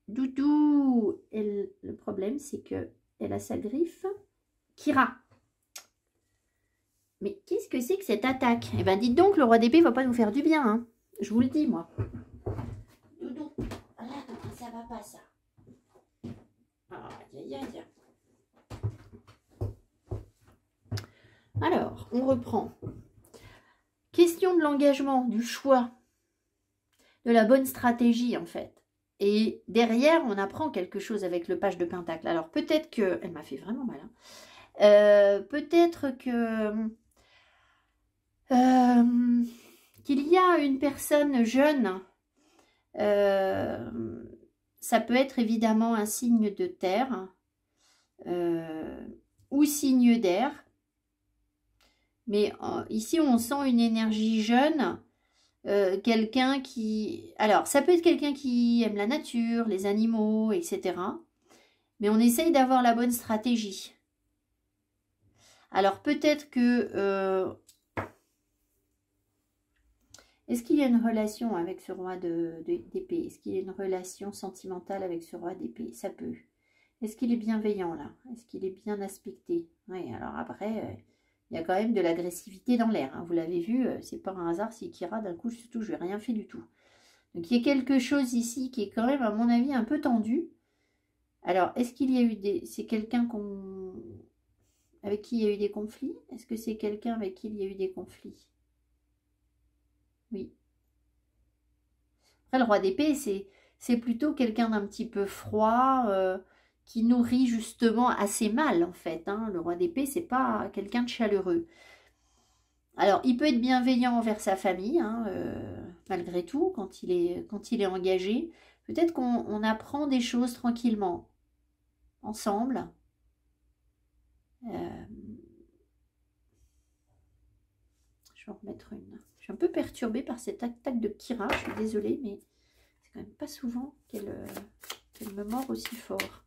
Doudou! Et le problème, c'est que elle a sa griffe. Kira. Mais qu'est-ce que c'est que cette attaque? Eh bien, dites donc, le roi d'épée va pas nous faire du bien. Hein. Je vous le dis, moi. Doudou. Ah là, ça va pas, ça. Aïe, aïe, aïe. Alors, on reprend. Question de l'engagement, du choix, de la bonne stratégie, en fait. Et derrière, on apprend quelque chose avec le page de pentacle. Alors, peut-être que... Elle m'a fait vraiment mal. Hein. Peut-être que... qu'il y a une personne jeune, ça peut être évidemment un signe de terre ou signe d'air, mais ici on sent une énergie jeune, quelqu'un qui... Alors ça peut être quelqu'un qui aime la nature, les animaux, etc. Mais on essaye d'avoir la bonne stratégie. Alors peut-être que... Est-ce qu'il y a une relation avec ce roi d'épée? Est-ce qu'il y a une relation sentimentale avec ce roi d'épée? Ça peut. Est-ce qu'il est bienveillant là? Est-ce qu'il est bien aspecté? Oui, alors après, il y a quand même de l'agressivité dans l'air. Hein. Vous l'avez vu, c'est pas un hasard si Kira, d'un coup, surtout, je n'ai rien fait du tout. Donc il y a quelque chose ici qui est quand même, à mon avis, un peu tendu. Alors, est-ce qu'il y a eu des... C'est quelqu'un avec qui il y a eu des conflits? Est-ce que c'est quelqu'un avec qui il y a eu des conflits? Oui. Après, le roi d'épée, c'est plutôt quelqu'un d'un petit peu froid, qui nourrit justement assez mal, en fait. Hein. Le roi d'épée, c'est pas quelqu'un de chaleureux. Alors, il peut être bienveillant envers sa famille, hein, malgré tout, quand il est engagé. Peut-être qu'on apprend des choses tranquillement, ensemble. Je vais en remettre une. Je suis un peu perturbée par cette attaque de Kira, je suis désolée, mais c'est quand même pas souvent qu'elle me mord aussi fort.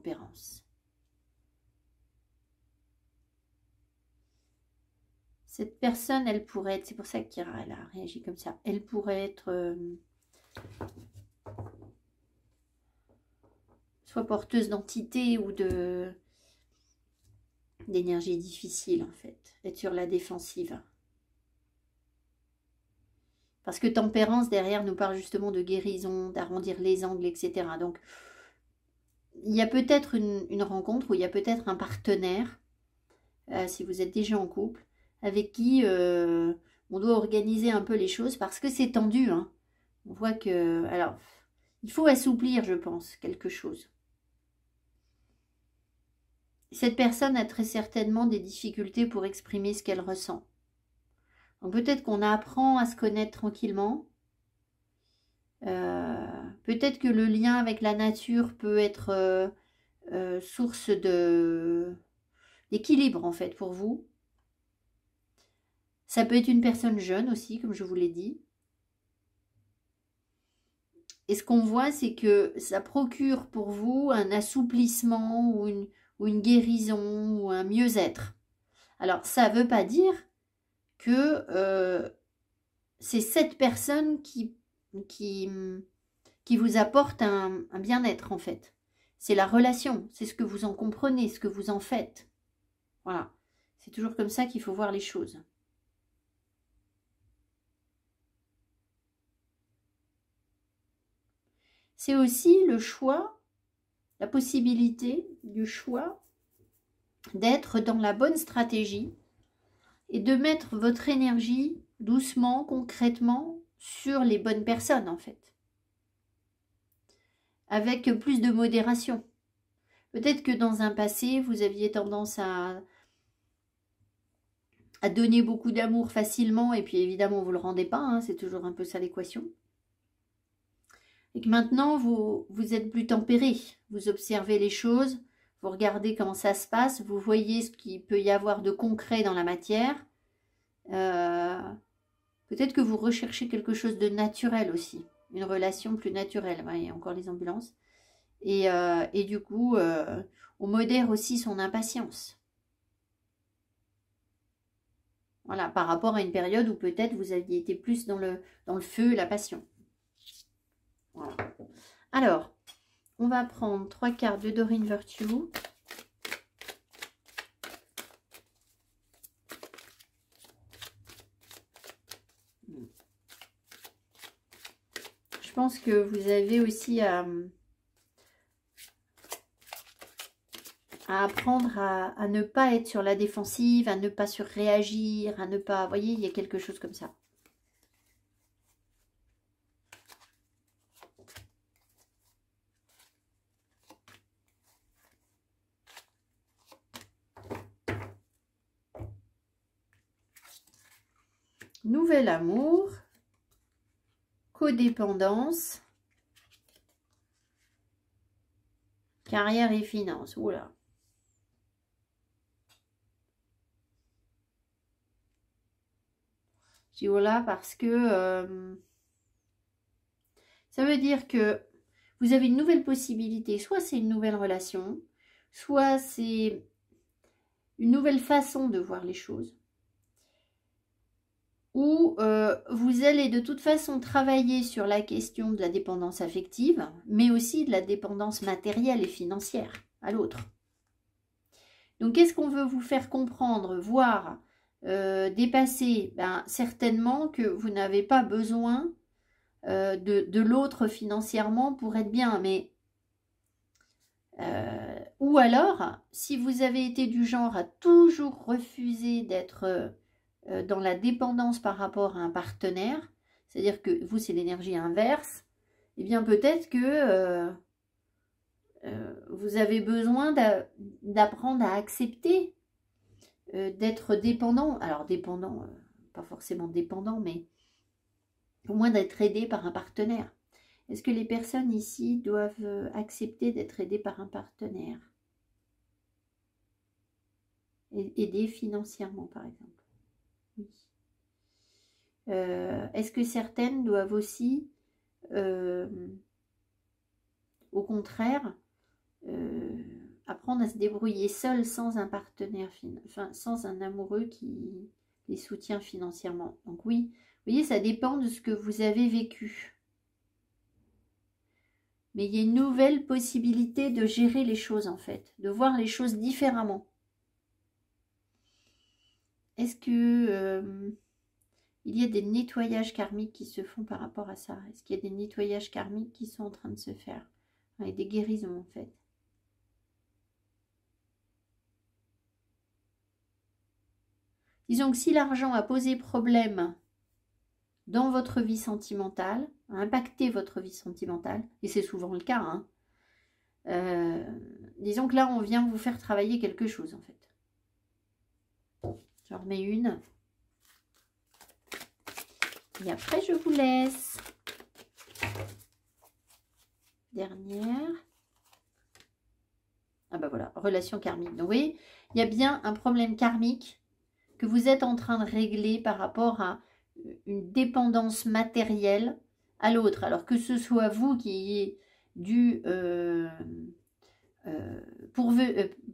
tempérance. Cette personne, elle pourrait être, c'est pour ça qu'elle a réagi comme ça, elle pourrait être soit porteuse d'entité ou d'énergie difficile en fait, être sur la défensive. Parce que tempérance derrière nous parle justement de guérison, d'arrondir les angles, etc. Donc il y a peut-être une rencontre ou il y a peut-être un partenaire, si vous êtes déjà en couple, avec qui on doit organiser un peu les choses parce que c'est tendu. Hein. On voit que... Alors, il faut assouplir, je pense, quelque chose. Cette personne a très certainement des difficultés pour exprimer ce qu'elle ressent. Donc peut-être qu'on apprend à se connaître tranquillement. Peut-être que le lien avec la nature peut être source d'équilibre en fait pour vous. Ça peut être une personne jeune aussi, comme je vous l'ai dit. Et ce qu'on voit, c'est que ça procure pour vous un assouplissement ou une guérison ou un mieux-être. Alors, ça ne veut pas dire que c'est cette personne qui vous apporte un bien-être, en fait. C'est la relation, c'est ce que vous en comprenez, ce que vous en faites. Voilà, c'est toujours comme ça qu'il faut voir les choses. C'est aussi le choix, la possibilité du choix d'être dans la bonne stratégie et de mettre votre énergie doucement, concrètement, sur les bonnes personnes en fait. Avec plus de modération. Peut-être que dans un passé, vous aviez tendance à donner beaucoup d'amour facilement et puis évidemment vous ne le rendez pas, hein, c'est toujours un peu ça l'équation. Et que maintenant vous êtes plus tempéré, vous observez les choses, vous regardez comment ça se passe, vous voyez ce qu'il peut y avoir de concret dans la matière. Peut-être que vous recherchez quelque chose de naturel aussi, une relation plus naturelle. Il y a encore les ambulances. Et du coup, on modère aussi son impatience. Voilà, par rapport à une période où peut-être vous aviez été plus dans le feu, la passion. Voilà. Alors, on va prendre 3 cartes de Doreen Virtue. Je pense que vous avez aussi à apprendre à ne pas être sur la défensive, à ne pas surréagir, à ne pas... Vous voyez, il y a quelque chose comme ça. Nouvel amour, codépendance, carrière et finances. Oula. Je dis oula parce que ça veut dire que vous avez une nouvelle possibilité. Soit c'est une nouvelle relation, soit c'est une nouvelle façon de voir les choses. Où vous allez de toute façon travailler sur la question de la dépendance affective, mais aussi de la dépendance matérielle et financière à l'autre. Donc, qu'est-ce qu'on veut vous faire comprendre, voir, dépasser? Certainement que vous n'avez pas besoin de l'autre financièrement pour être bien, mais... ou alors, si vous avez été du genre à toujours refuser d'être... dans la dépendance par rapport à un partenaire, c'est-à-dire que vous, c'est l'énergie inverse, eh bien peut-être que vous avez besoin d'apprendre à accepter d'être dépendant. Alors dépendant, pas forcément dépendant, mais au moins d'être aidé par un partenaire. Est-ce que les personnes ici doivent accepter d'être aidées par un partenaire? Aider financièrement, par exemple. Oui. Est-ce que certaines doivent aussi, au contraire, apprendre à se débrouiller seul sans un partenaire, enfin sans un amoureux qui les soutient financièrement. Donc oui, vous voyez, ça dépend de ce que vous avez vécu. Mais il y a une nouvelle possibilité de gérer les choses en fait, de voir les choses différemment. Est-ce que il y a des nettoyages karmiques qui se font par rapport à ça? Est-ce qu'il y a des nettoyages karmiques qui sont en train de se faire? Et des guérisons en fait. Disons que si l'argent a posé problème dans votre vie sentimentale, a impacté votre vie sentimentale, et c'est souvent le cas, hein, disons que là on vient vous faire travailler quelque chose en fait. J'en remets une. Et après je vous laisse. Dernière. Ah bah voilà, relation karmique. Donc vous voyez, il y a bien un problème karmique que vous êtes en train de régler par rapport à une dépendance matérielle à l'autre. Alors que ce soit vous qui ayez dû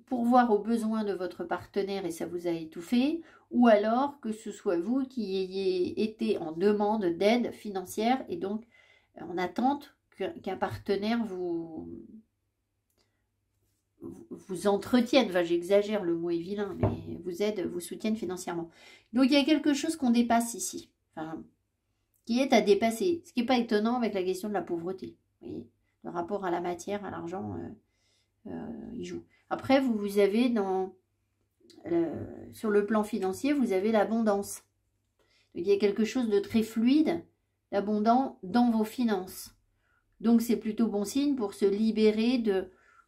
pourvoir aux besoins de votre partenaire et ça vous a étouffé, ou alors que ce soit vous qui ayez été en demande d'aide financière et donc en attente qu'un partenaire vous entretienne, enfin j'exagère, le mot est vilain, mais vous aide, vous soutienne financièrement. Donc il y a quelque chose qu'on dépasse ici, enfin, qui est à dépasser, ce qui n'est pas étonnant avec la question de la pauvreté. Vous voyez, le rapport à la matière, à l'argent, il joue. Après, vous avez sur le plan financier, vous avez l'abondance. Il y a quelque chose de très fluide, d'abondant dans vos finances. Donc c'est plutôt bon signe pour se libérer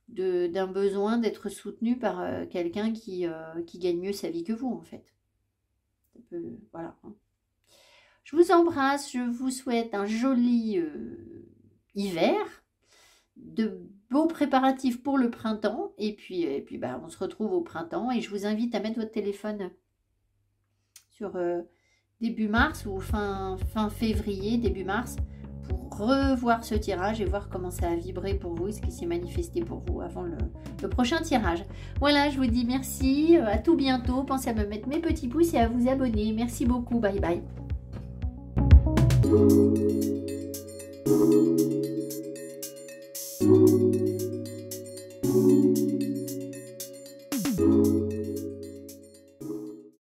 d'un besoin d'être soutenu par quelqu'un qui gagne mieux sa vie que vous en fait. Voilà. Je vous embrasse, je vous souhaite un joli hiver, de beaux préparatifs pour le printemps et puis bah, on se retrouve au printemps et je vous invite à mettre votre téléphone sur début mars ou fin février, début mars, pour revoir ce tirage et voir comment ça a vibré pour vous et ce qui s'est manifesté pour vous avant le prochain tirage. Voilà, je vous dis merci, à tout bientôt. Pensez à me mettre mes petits pouces et à vous abonner. Merci beaucoup, bye bye.